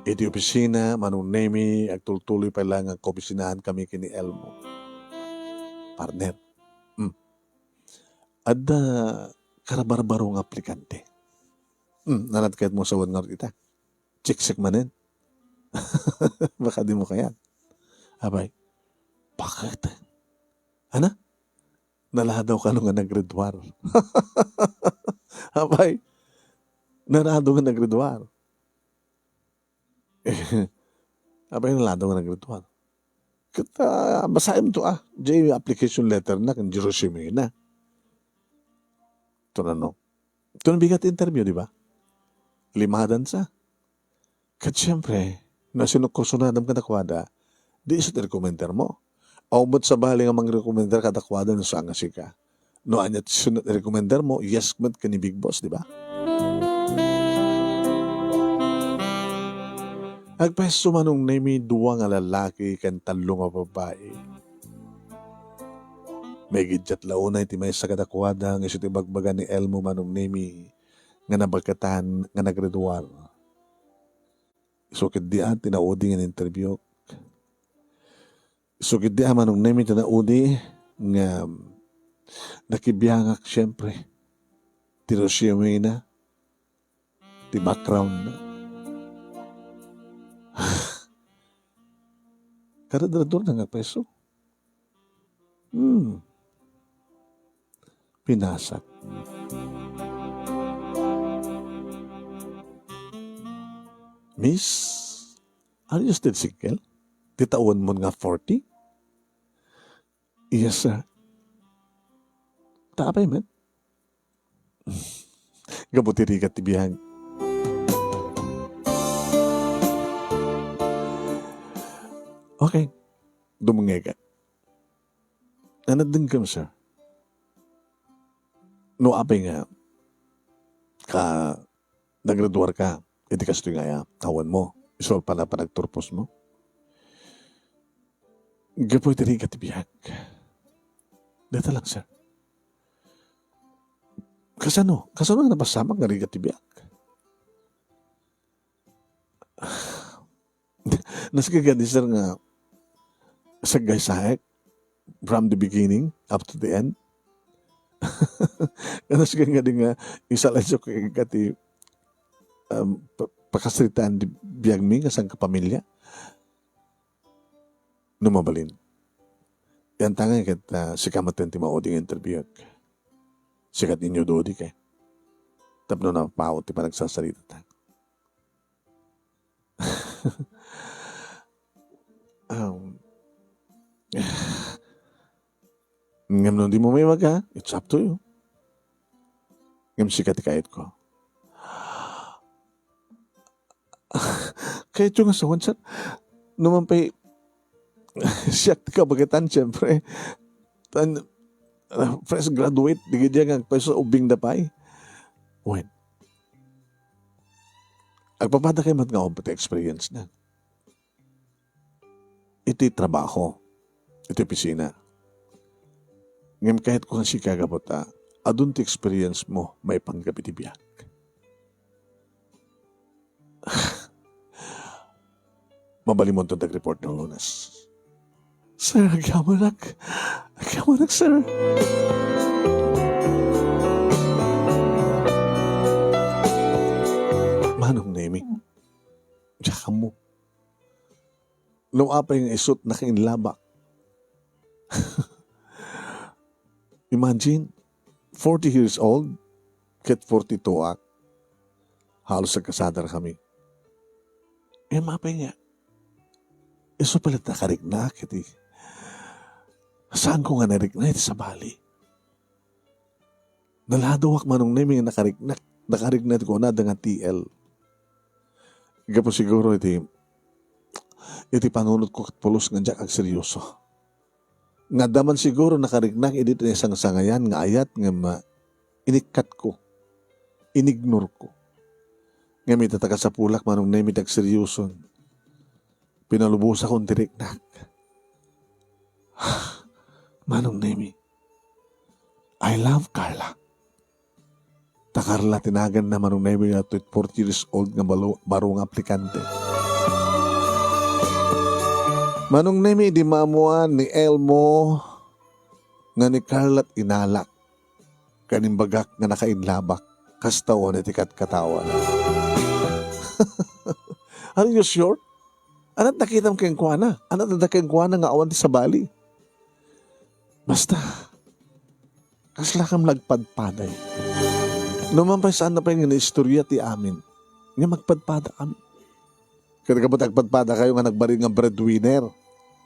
S2: Iti opisina, manong nemi, agtultuloy pa lang ang opisinahan kami kini Elmo. Partner. Ada karabarbarong aplikante. Nanatkayat mo sa nga kita. Chiksik manin. Baka di mo kaya. Abay, bakit? Ano? Naladaw ka nung nga nagredwar. Abay, naladaw nga nagredwar. Abay, naladaw nga nagredwar. Kita, basahin to J application letter na, kan resume na. Ito na no. Ito na bigat interview, di ba? Limadan sa. Kat siyempre, nasinukkursunadam ka nakwada, di isot i-recommender mo. Aumot sa bahali nga mang-recommender ka nakwada na sa angasika. No, anyat sunod i-recommender mo, yes, mat ka ni Big Boss, di ba? Agpeso manong nemi duwa nga lalaki kan talo nga babae. May gidjat launay ti may sa kadakwada nga iso ti bagbaga ni Elmo manong nemi nga nabagkatan nga nagreduar. Isukid di tinaudi nga interview. Isukid di manong nemi tinaudi nga nakibiyangak siyempre. Ti resume na. Ti background na. Karadrador na nga peso. Pinasak. Miss, are you still single? Titaon mo nga 40? Yes, sir. Tapay, man. Gabutiri ka tibiyang. Okay, dumungay ka. Anad din ka, sir. No, apay nga, ka, nagraduar ka, iti kasto nga, tawan mo, isol pa na panagturpos mo. Gapoy tiri ka tibiyag. Dito lang, sir. Kasano nga napasamak nga rin ka tibiyag? Nasigagadi, sir, nga, sa gaysahek, from the beginning up to the end. Kanas nga nga isa lang siya kati pakasritaan di biyag mi kasang kapamilya numabalin. Yan tanga kat si kamaten ti mauding interview. Sikat inyo doodi kay. Tapno na paot ti panagsasalita ta. Ngam nun di mo may maga, it's up to you. Ngam sikat ikait ko. Kaya ito nga sa wansat, naman pa'y siyak ka bagitan, siyempre. Fresh graduate, di ka nga pa sa ubing dapay. When? Agpapada kayo mat nga akong pati experience na. Ito'y trabaho. Ito'y pisina. Ngayon kahit kung si kagabot adun ti experience mo may panggapitibiyag. Mabalimon itong tag-report ng Lunas. Sir, agamanak, sir. Manong nemi, tsaka mo. Nung apay ng isot na kainlabak. Imagine, 40 years old, ket 42 ak. Halos nagkasadar kami. Mapay nga. Iso pala nakarikna, kiti. Saan ko nga narikna iti sa Bali? Naladawak manong nemi nga nakarikna ko na nga TL. Ika po siguro iti panunod ko kat pulos nga jak ag seryoso. Nga daman siguro nakariknak edit na isang sangayan nga ayat nga inikat ko. Inignore ko. Nga may tataka sa pulak manong nemi tag seryoson. Pinalubos akong diriknak. Manong nemi. I love Carla. Ta Carla tinagan na manong nemi nga 40 years old nga barong aplikante. Manong nemi di maamuan ni Elmo nga ni Carla't inalak kanimbagak nga nakainlabak kastawan iti katawan. Are you sure? Anat nakita mo kayong kuwana? Anat na kayong kuwana nga awan ti sa Bali? Basta, kasla kam nagpadpaday. Naman pa saan na pa yung istorya ti amin. Nga magpadpada kami. Kaya kapag nagpadpada kayo nga nagbarin nga breadwinner,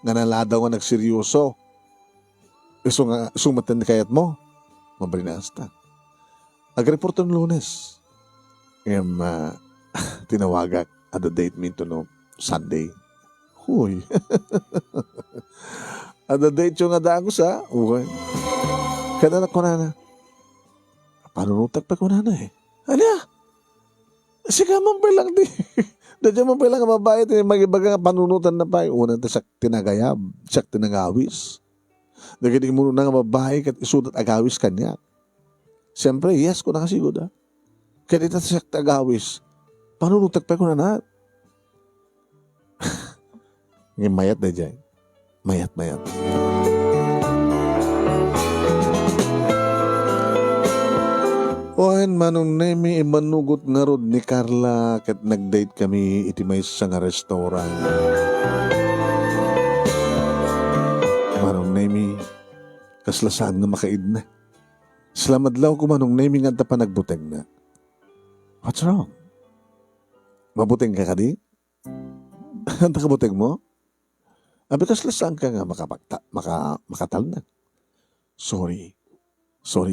S2: nga naladaw nga nagseryoso, iso nga sumatan kayat mo, mabarinasta.Ag-report ng Lunes, tinawagak at the date minto no Sunday. Huy. At the date yung nga daan ko sa, okay. Kaya na ko na. Panunutag pa ko na eh. Ala, siya man pa lang di. Dadya man pa lang ang babae, mag-ibaga nga panunutan na pa. Unang siya tinagayab, siya tinagawis. Nagiging mo na nga babae kat isudat agawis kanya. Siyempre, yes ko na kasigod Kaya dito siya tagawis. Panunutag pa ko na. Ngayon mayat na dyan. Mayat. Ohan manong nemi imanugot nga rod ni Carla kat nag-date kami iti may sa nga restaurant. Manong nemi kaslasaan nga makaid na. Salamat law ko manong nemi nga pa nagbuteng na. What's wrong? Mabuteng ka di? Anta kabuteng mo? Abi kaslasaan ka nga makatal na. Sorry,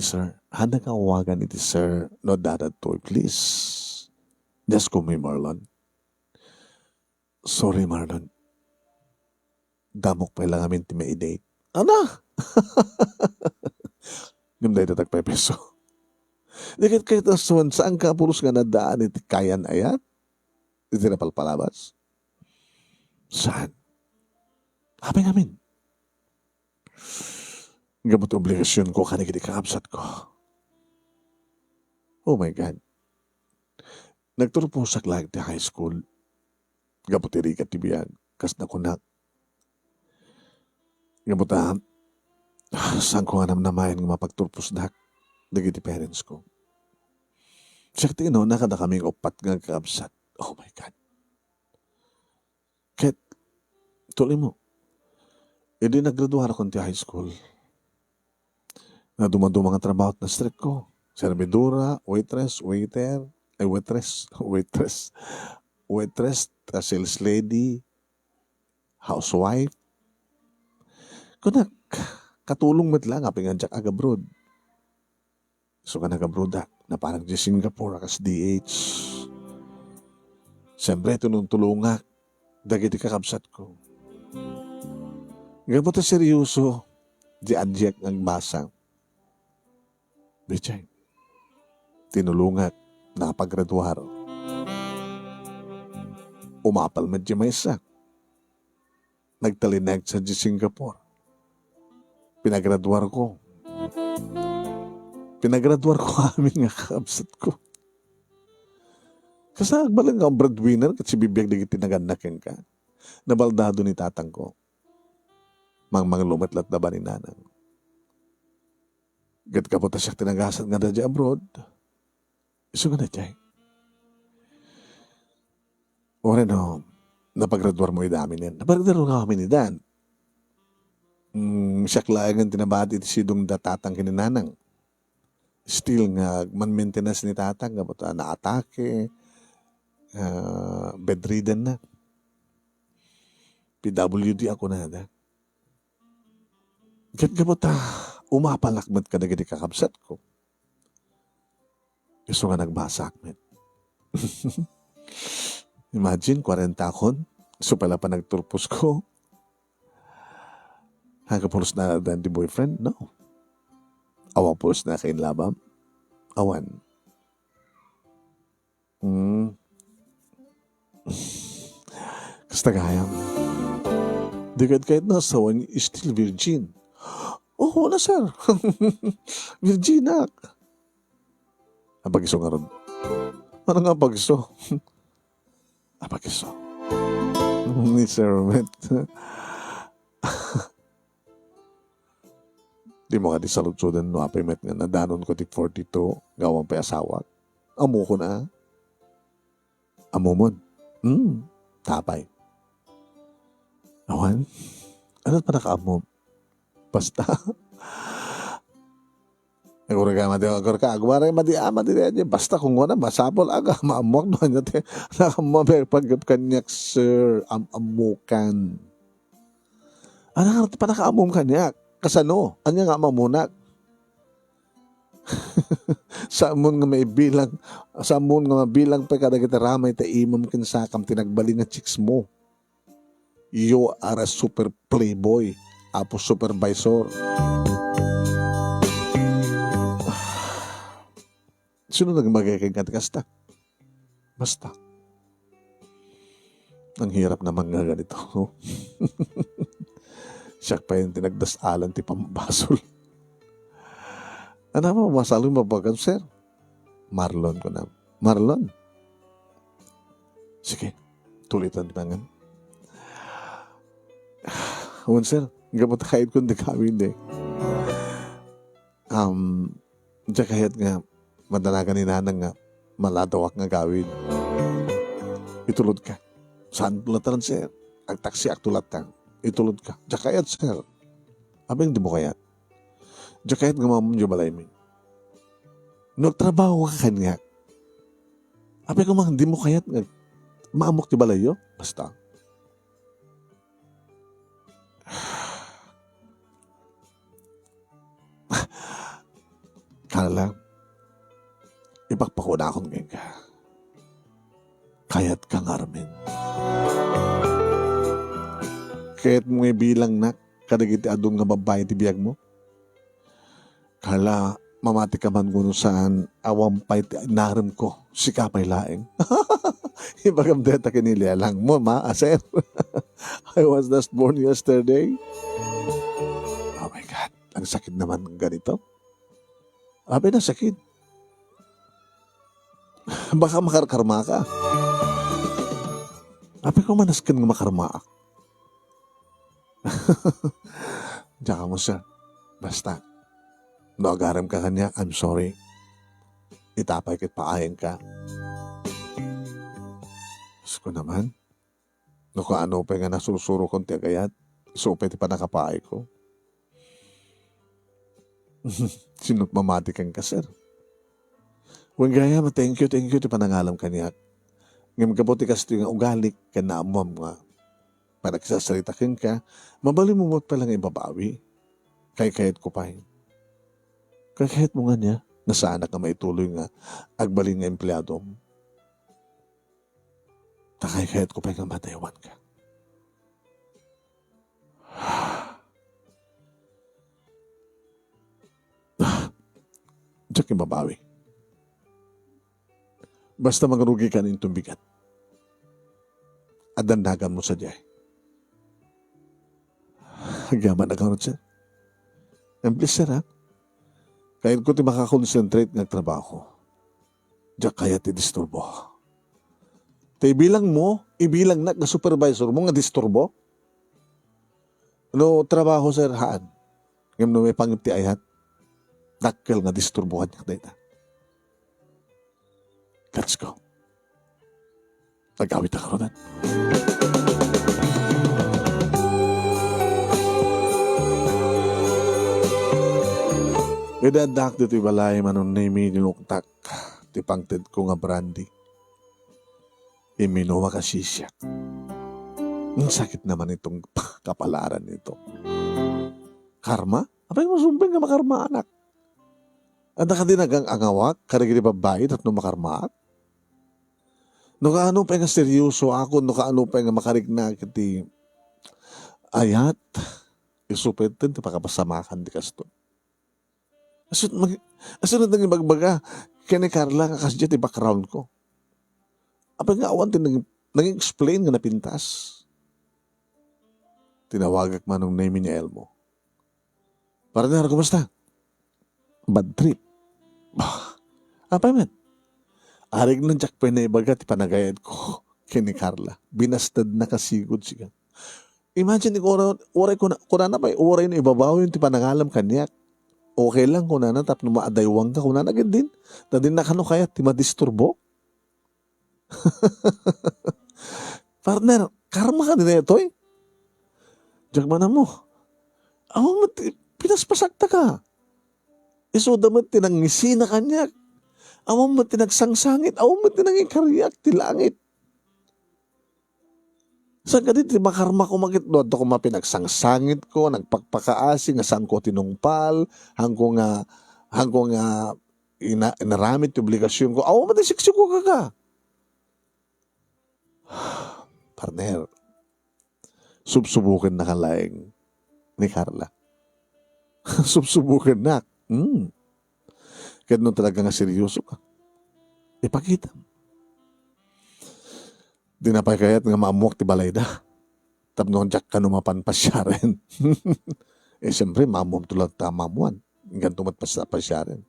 S2: sir. Handa ka awagan iti sir. No dadatoy, please. Just call me Marlon. Sorry, Marlon. Damok pa lang amin ti may date. Ana? Ganda ito tag peso. Dikit kayo tasuan, saan ka pulos nga nadaan iti kayan ayat? Iti napalpalabas? Saan? Habi namin. Gamot obligasyon ko kanigit ikakabsat ko. Oh my God. Nagturo po sa klag ti high school. Gamot irikat ti biyag. Kas na kunak. Gamot saan ko nga namnamayan nga mapagturpos dak. Dagiti parents ko. Siya nakada kaming upat nga kakabsat. Oh my God. Ket, tuloy mo. Hindi naggraduar ako ti high school. Na dumaduma nga trabaho na street ko. Servidora, waitress, sales lady, housewife. Kunak, katulong met lang, aping nga agabroad. So ka nag-abroad na parang di Singapore, akas DH. Siyempre, tulungak, dagiti kakabsat ko. Ngayon po ta seryoso, di adject ng basang. Bichay, tinulungat, nakapaggraduar. Umapal medyo may sak. Nagtalinag sa Singapore. Pinagraduar ko amin nga kakabsat ko. Kasi agbalang nga ang breadwinner kasi bibiyag digit tinaganakin ka. Nabaldado ni tatang ko. Mang lumatlat na ba ni nanang. Gat ka po ta siya tinagasan nga na dyan abroad. Iso nga na dyan. O no, napagraduar mo idamin yan. Napagraduar nga kami ni Dan. Siya klayangan tinabati si sidong datatang kininanang. Still nga, man-maintenance ni tatang, nga po na-atake, bedridden na. PWD ako na. Gat ka po umapalakmat ka na gini kakabsat ko. Gusto nga nagbasa akmet. Imagine, 40 akon. So pala pa nagturpos ko. Hanggang pulos na dan di boyfriend? No. Awan pulos na kainlabam? Awan. Kasta gayam. Digad kahit nasawan, still virgin. Oo na, sir. Virginak. Apagiso nga ron. Ano nga apagiso? Apagiso. Ni Sir Met. Di mo nga di salutsudan no apay met nga nadanon ko ti 42 gawang pa asawa. Amo ko na. Amo mon. Tapay. Awan. Ano pa nakaamom? Basta. Agora ka agwara madi di basta kung wala masapol aga maamok no nya te nakamabel pagap kanyak sir amukan. Ana pa nakaamom kanyak kasano anya nga mamunak. Sa amon nga may bilang sa amon nga mabilang pa kada kita ramay ta imam kin sakam tinagbali nga chicks mo. You are a super playboy. Apo supervisor. Sino nagmagay kay katikasta? Basta. Ang hirap naman nga ganito. Siya pa yung tinagdasalan ti pambasol. Ano mo, masalong mabagan, sir? Marlon ko na. Marlon? Sige, tulitan tangan. Huwag, sir. Gamot kahit kundi kami hindi. Diya kahit nga madalagan ni nanang nga maladawak nga gawin. Itulod ka. Saan tulatan, sir? Ang taksi ak tulatan. Itulod ka. Diya kahit, sir. Abing di mo kayat. Diya kahit nga mamam diya balay mi. Nagtrabaho ka kanya. Abing ko mang di mo kayat nga maamok di balay yo. Basta. Kala lang, ipagpakuna akong ngayon ka. Kaya't kang Armin. Kahit mo bilang na, kadagiti adong nga babae ti biyag mo. Kala, mamati ka man kuno saan, awampay ti naram ko, si kapay laeng. Ibagam deta kinili lang mo, aser. I was just born yesterday. Oh my God, ang sakit naman ng ganito. Abi na sakit. Baka makarkarma ka. Abi ko manaskan nga makarma ka. Diyan mo sir. Basta. Nagaram ka kanya, I'm sorry. Itapay kit paayin ka. Diyos ko naman. No kung ano pa nga nasusuro kong tiagayat. So pwede pa nakapaay ko. Sinot mamati kang ka, sir. Huwag gaya, thank you, ti panangalam kanya. Ngayon kabuti kasi yung ugalik ka na amam nga. Para kisasalita ka, mabalimumot pa lang ibabawi. Kahit ko pa yun. Kahit mo nga niya, nasaan ka maituloy nga agbalin nga empleyado mo. Kahit ko pa yung matayawan ka. Diyak yung babawi. Basta magrugi ka nitong bigat. At dandagan mo sa diya. Hagyaman na ka rin, sir. And please, sir, ha? Kahit ko ti makakonsentrate ng trabaho. Diyak kaya ti disturbo. Te ibilang na supervisor mo nga disturbo. No, trabaho, sir, haan. Ngayon no may pangiti ayat. Dakkel nga disturbuhan niya data. Let's go. Nagawit ako rin. Idadak dito ibalay manon na iminunuktak. Tipangted ko nga brandy. Iminuwa ka sisyak. Ang sakit naman itong kapalaran nito. Karma? Apay mo sumping ka makarma, anak. At nakadinagang angawak, karigili babae, tatno makarmaak. No kaano pa nga seryoso ako, no kaano pa nga makarigna kiti ayat, isupetin, ti pakapasamakan di kasto. Asunod nang ibagbaga, kaya ni Carla nga kasi ti background ko. Apay nga awan, nang-explain nga napintas. Tinawagak manong name ni Elmo. Partner, kumusta? Bad trip. Apa man? Arig ng jakpay na ibaga ti panagayad ko kini Carla. Binastad na kasigod siya. Imagine ko oray ko na ba oray na ibabaw yung ti panangalam kanyak. Okay lang kung na tapno maadaywang ka kung na agad din. Na din na kano kaya ti madisturbo. Partner, karma ka din ito eh. Jakman mo. Ako pinaspasakta ka. Isuda mo tinangisi na kanyak. Awang mo tinagsangsangit. Awang mo tinangikaryak ti langit. Saan ka dito makarma ko doon ko mapinagsangsangit ko, nagpagpakaasi nga saan ko tinungpal, hangko nga inaramit yung obligasyon ko. Awang mo tinsiksik ko ka. Partner, subsubukin na kalaing ni Carla. Subsubukin na. Kaya nung talaga nga seryoso ka. Ipakita. Dinapay kayat nga maamuak ti balay da. Tapno jak ka numapan pa siya rin. Siyempre, maamuam tulad tamamuan. Hanggang tumatpas pa siya rin.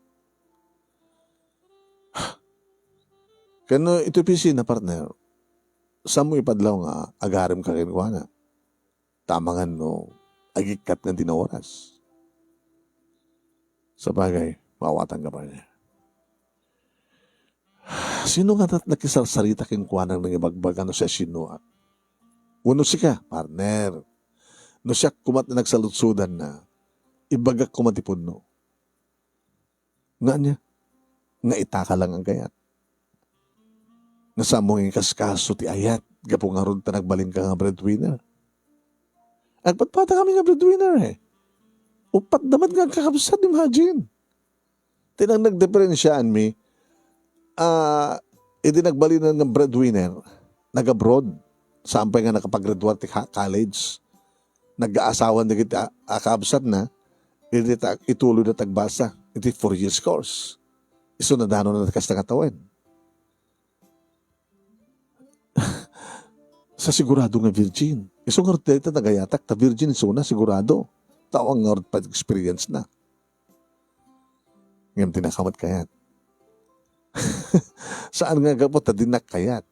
S2: Kaya no, ito pisi na partner. Saan mo ipadlaw nga agarim ka kinuha na. Tamangan no, agikat ng tinawaras. Sa bagay, mawatan ka pa niya. Sino nga nakisarsarita king kuwanang ng ibagbaga no siya sino? Uno siya, partner. No siya kumat na nagsalutsudan na, ibagak kumatipon no. Nga niya, nga itaka lang ang gayat. Nasamong yung kaskaso ti ayat, gapo nga ron ta nagbaling ka nga breadwinner. Agpatpata kami nga breadwinner eh. Upat damat nga kakabsat, imagine. Tinang nagdiferensyaan mi, hindi nagbalinan ng breadwinner, nag-abroad, saan pa nga nakapag-graduate college, nag-aasawan na kita akabsat na, ituloy na tagbasa. Iti 4 years course. Iso na dano na kas na katawan. Sa sigurado nga virgin. Iso nga rin dito nagayatak, ta virgin iso na sigurado. Tawang nga rin pa experience na. Ngayon tinakamat kayat. Saan nga gapo ta dinak kayat.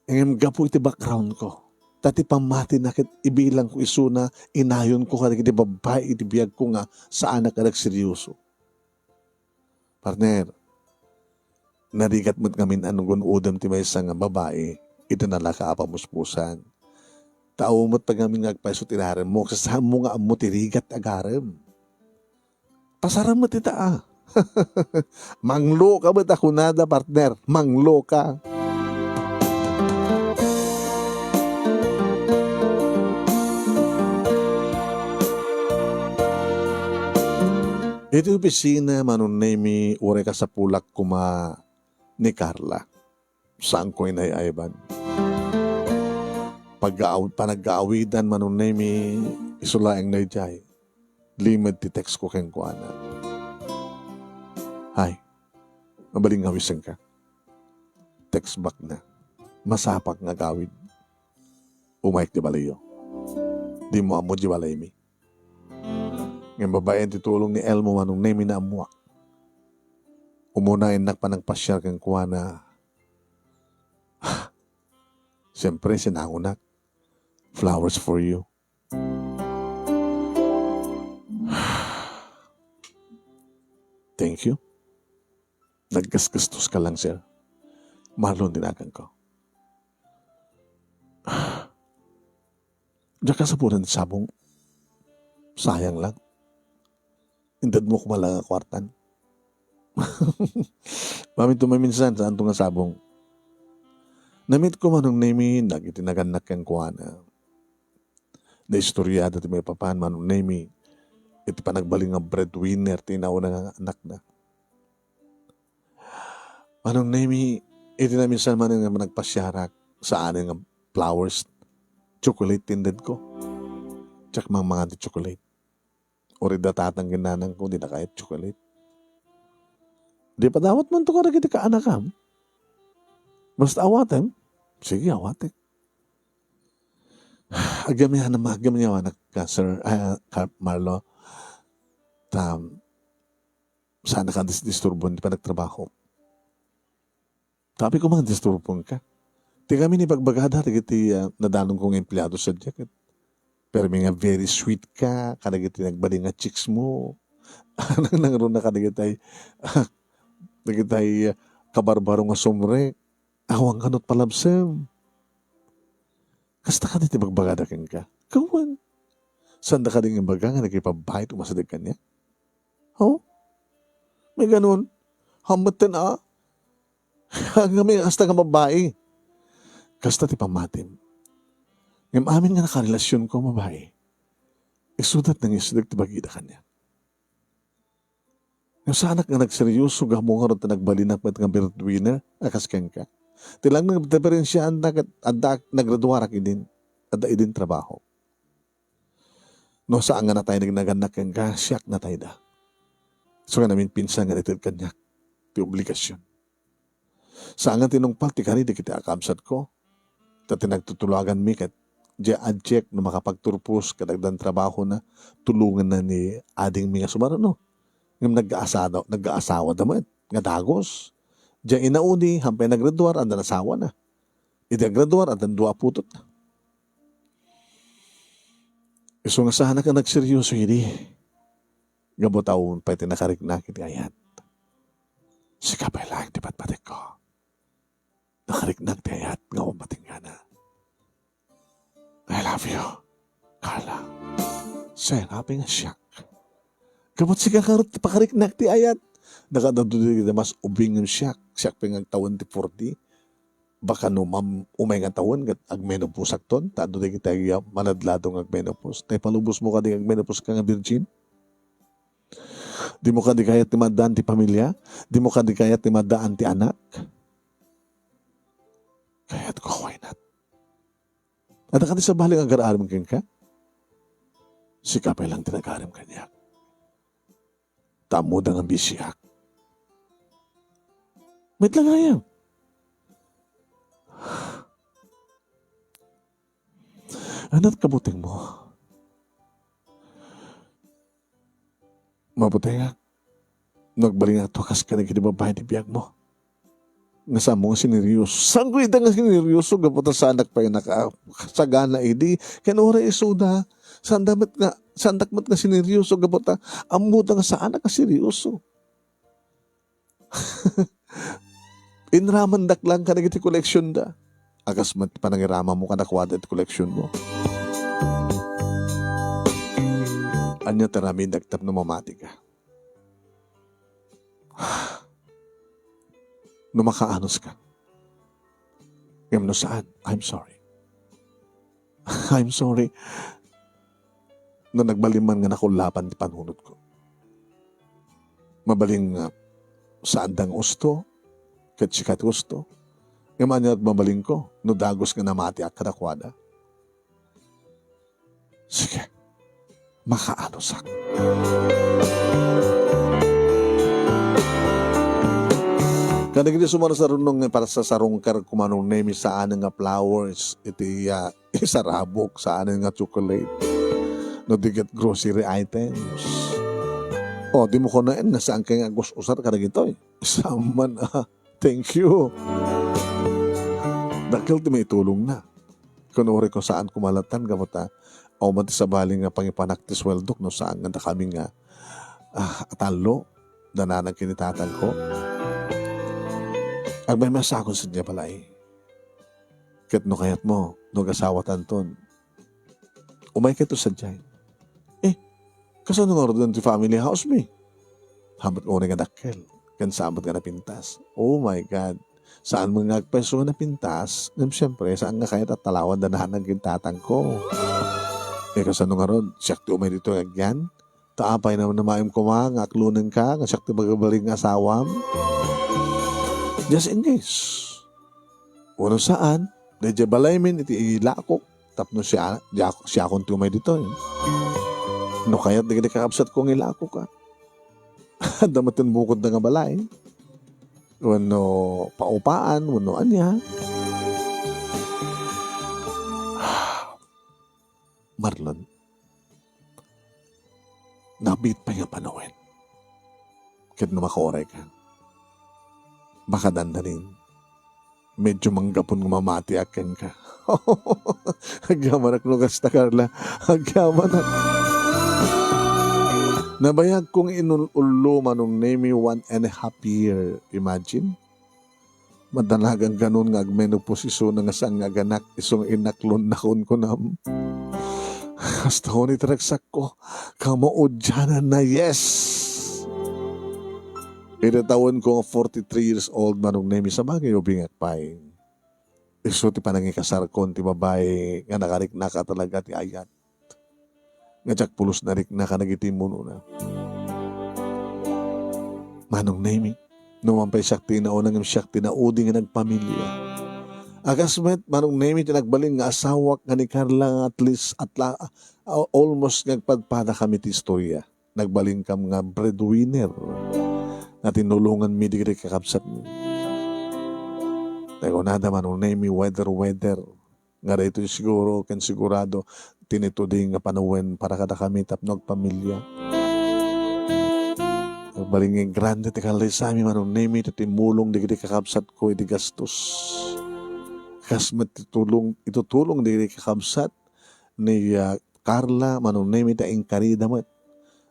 S2: Ngayon gapo iti background ko. Tati pamati na kit ibilang ko iso na inayon ko kada iti babae iti biyag ko nga sa anak ka seryoso. Partner, narigat mo't ngamin anong gunudam ti may isang babae, ito na laka apamuspusan. Tao mo't pag ngamin ngagpaiso tinaran mo, kasama mo nga amo tirigat agarem. Pasaram mo tita Manglo ka ba't ako nada, partner? Manglo ka. Ito opisina manunay ure ka sa pulak kuma ni Carla. Saan ko inayayban? Panag-aawidan manunay isulaeng na ijay. Limit ti text ko keng kuana. Hay, mabaling awisan ka. Text back na. Masapak nga gawid. Umayk di balayo. Di mo amo di balay mi. Ngayon babae titulong ni Elmo manong name na amuak. Umunayin nagpanagpasyal kang kuha na siyempre sinangunak. Flowers for you. Thank you. Naggasgastos ka lang, sir. Marlon dinagan ko. Diyan ka sa punan sabong. Sayang lang. Indad mo kumalang kwartan. Mamin tumaminsan saan ito nga sabong. Namit ko manong name nagitinagannak kang kuwana. Na istorya dati may papan manong name iti panagbaling nga breadwinner tinauna nga anak na. Manong name iti na minsan man nga nagpasyarak sa aning nga flowers chocolate tinded ko. Tsak mga di chocolate. Ori datatang ginanang ko, di na kahit chocolate. Di pa dapat man ito ka rin ka anakam. Basta awatem, sige awatem. Agamihan na magamihan anak ka, Sir Marlo. Sana ka disturbon, di pa nagtrabaho. Sabi ko mga disturbon ka. Di kami ni pagbagada, iti nadanong kong empleyado sa jacket. Pero may nga very sweet ka, kanagiti nagbaling nga chicks mo. Nangro na kanagitay, nagitay kabarbaro nga sumre. Awang kanot palabsem. Kasta ka diti magbagadakin ka. Kawan. Sanda ka din yung baga nga nagipabahit umasadag ka niya? Oh? May ganun. Hamatan Hanggang may hasta nga babae. Kasta ti pamatim. Ngam amin nga nakarelasyon ko, mabae. Isudat ng isudag tibagida kanya. Ngam sa anak nga nagseryoso, gamo nga ron ta nagbalinak met nga breadwinner, akas ken ka. Tilang nagdiferensyaan na nagraduarak idin, at idin trabaho. No, saan nga na tayo nagnaganak ken ka, siyak na tayo da. So nga namin pinsan nga itid kanya, ti obligasyon. Saan nga tinungpal, ti kari di kita akamsat ko, tati nagtutulagan mi kat di adjek na makapagturpos kadagdan trabaho na tulungan na ni ading mga sumarano. Ngam nag-aasawa naman, nga dagos. Di inauni, hampay nagraduar, andan asawa na. Iti graduar, andan dua putot na. Iso nga sana ka nagseryoso, hindi. Gabo taon pa iti nakariknak iti ayat. Sikapay lang, di ba't batik ko. Nakariknak ti ayat, nga umating nga na. I love you, Carla. Say, happy nga siyak. Kamot si kakarot, pakariknak ti ayat. Nakadadudig na mas ubing ng siyak. Siyak pa nga taon ti 40. Baka no, umay nga taon, agmenopause akton. Tadudig tayo manadladong agmenopause. Tay palubos mo ka di agmenopause ka nga virgin. Di mo ka di kayat ti madaan ti pamilya. Di mo ka di kayat ti madaan ti anak. Kayat ko, why not? At ka sa baling ang garaan mong ka? Si kapay lang tinagarim kanya. Tamo da nga bisyak. May langayam. Ana't kabuting mo? Mabuti nga. Nagbaling nga to kas ka na kinibabahay ni biyag mo. Nga sa mo nga siniryoso. Saan ko ita nga siniryoso? Gaputa sa anak pa yung nakasagana idi. Kanura isuda. Saan dakmat nga siniryoso? Gaputa amuda nga sa anak ka seryoso. Inraman daklang ka na kiti koleksyon da. Agas mat panangirama mo ka nakwada at koleksyon mo. Anya tarami dagtap na mamati ka. Numakaanos ka. Ngayon no saan? I'm sorry. I'm sorry. Na nagbaliman nga nakulapan ti panunod ko. Mabaling saan dang usto, kat sikat usto. Ngayon niya at mabaling ko, no dagos nga namati at kadakwada. Sige, makaanos ako. Kada gini sumara sa runong para sa sarungkar kumanong name sa anang nga flowers iti isarabok sa anang nga chocolate no diget grocery items di mo ko na nga saan kaya nga usar kada gito saman thank you dakil ti may tulong na kunwari ko saan kumalatan kamuta mati sa baling nga pangipanak ti sweldok no saan nga kami nga atalo dananang kinitatan ko. Ang may masakon sa niya pala kat no kayat mo, no gasawa tanton. Umay ka to sa dyan. Kasano nga rin ti family house me? Hamat ko nga dakkel. Kan sabat nga napintas. Oh my God. Saan mo nga agpeso nga napintas? Siyempre, saan nga kayat at talawan danahan ng gintatang ko? Kasano nga rin? Siyakti umay dito agyan? Taapay naman na maayong kumang, aklunan ka, nga siyakti magabaling asawam. Just in case. Uno saan, medyo balaymin iti ilakok. Tapno siya akong tumay dito. No kaya't di kakapsat kong ilakok ka. Damatin bukod na nga balay. Wano paupaan, wano anya. Marlon, nabit pa nga panawin. Kahit na makaoray ka. Baka dandanin. Medyo manggapon mamati akin ka. Agyaman ak lugas na Carla. Agyaman ak. Nabayag kong inulo manong name 1.5 year. Imagine? Madalagang ganun nga agmenoposisyon nga sang aganak isong inaklon na kun ko nam. Hasta ko ni tragsak ko. Kamaudyanan na yes! Itatawon ko 43 years old manong name sa bagay ubing at paing. Iso ti panangi kasarkon ti babae nga nakarik na ka talaga ti ayat. Nga tsak pulos na rik na ka nagitim mo na. Manong name numampay siyakti na unang siyakti na udi nga nagpamilya. Agasmet manong name ti nagbaling nga asawak nga ni Carla at least almost nagpadpada kami ti istorya. Nagbaling kam nga breadwinner. Na tinulungan mi digri kakapsat mi. Tayo na naman ang name weather. Nga rito siguro, kan sigurado, tinituding nga panuwen para kada kami tapnog pamilya. Balingin grande ti kalay sa amin manong name ito timulong digri kakapsat ko iti gastos. Kas itutulong digri kakapsat ni Carla manong name ito ingkarida mo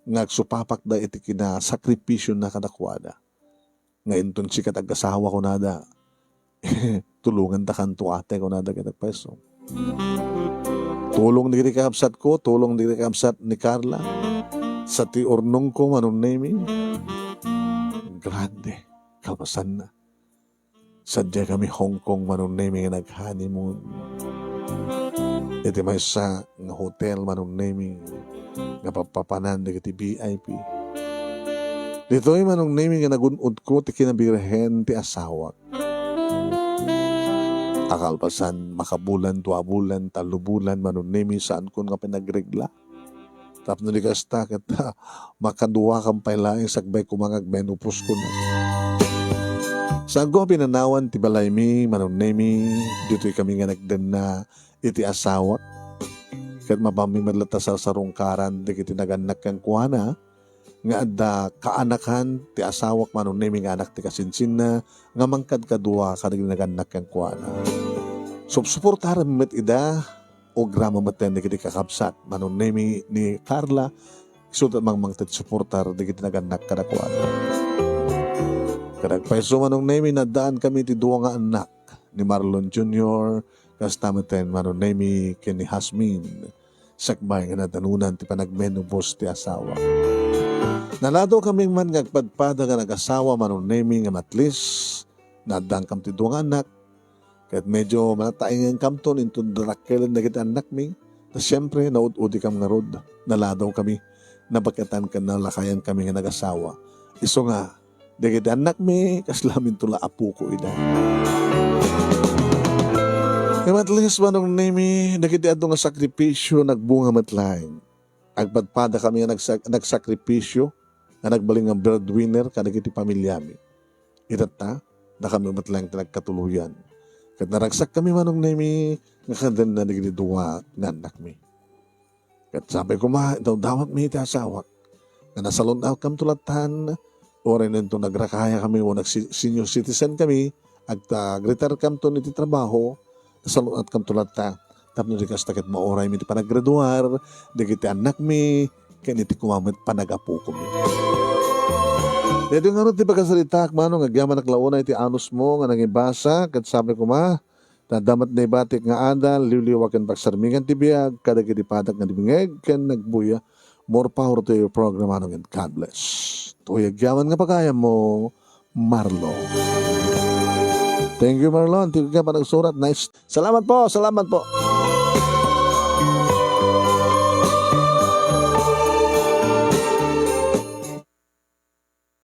S2: ngagsupapak da iti kina sakripisyon na kadakwada. Ngayon ton sikat ag-asawa ko nada. Tulungan da kanto ate ko nada kitagpeso. Tulong di kakapsat ko, tulong di kakapsat ni Carla. Sa ti ornong ko manong naming. Grande. Kalpasan na. Sadya kami Hong Kong manong naming nag-honeymoon. Iti may sa nga hotel manong naming nga papapanan da kiti VIP. Dito ay manong naming nga nagunod ko ti kinabirahen ti asawak. Akalpasan makabulan, 2 bulan, 3 bulan manong naming saan ko nga pinagregla. Tapno di kasta ket makaduwa kang pailaing sagbay kumangag menopause ko na. Sa go pinanawan ti balay mi manunemi dito'y kami nga nagden na iti asawa ket mapami madlata sa sarungkaran di kiti naganak kang kuana nga adda kaanakan ti asawak manunemi nga anak ti kasinsin na nga mangkad kadua kadig naganak kang kuana. Suportaran met ida o grama maten di kiti kakabsat manunemi ni Carla isudat mangmangted suportar di kiti naganak kada kuana. Kadag paiso manong nemi nadaan kami ti duwa nga anak ni Marlon Jr. Kastameten manong nemi kini Hasmin sakbay nga nadanunan ti panagmenopause ti asawa. Nalado kaming man ngagpadpada nga nag-asawa manong nemi nga matlis nadaan kam ti duwa nga anak kahit medyo manataing ang kamton into drakkelan na kita anak mi na siyempre naud-udi kam nga rod naladaw kami nabakatan ka na lakayan kami nga nag-asawa. Iso nga dagiti anak mi, kaslamin tula apo ko ida. Kaya matlis manong nemi, dagiti ato nga sakripisyo nagbunga matlaing. Agpadpada kami nga nagsakripisyo, nga nagbaling nga breadwinner kadagiti pamilya mi. Itata, na kami matlaing nagkatuluyan. Kat naragsak kami manong nemi, nga kandan na dagiti duwa nga anak mi. Kat sabi ko daw dawat mi iti asawak, nga nasalon daw kam tulatan, ore nito nagrakaya kami o nag-senior citizen kami at retire kam to niti trabaho salunat kam to latta tapno di kas taket maoray mi ti panaggraduar dagiti anak mi ken iti kumamit panagapu ko mi. Dito nga ron ti pagkasalita mano nga agyaman naklauna iti anus mo nga nangibasa ket sabi ko tadamat na ibatik nga adal liwliwaken pagsarmingan ti biag kadagiti padak nga dibingeg ken nagbuya. More power to your program and God bless. Tuyagyaman nga pagaya mo, Marlo. Thank you, Marlon. Tingnan ka pa nagsurat. Nice. Salamat po.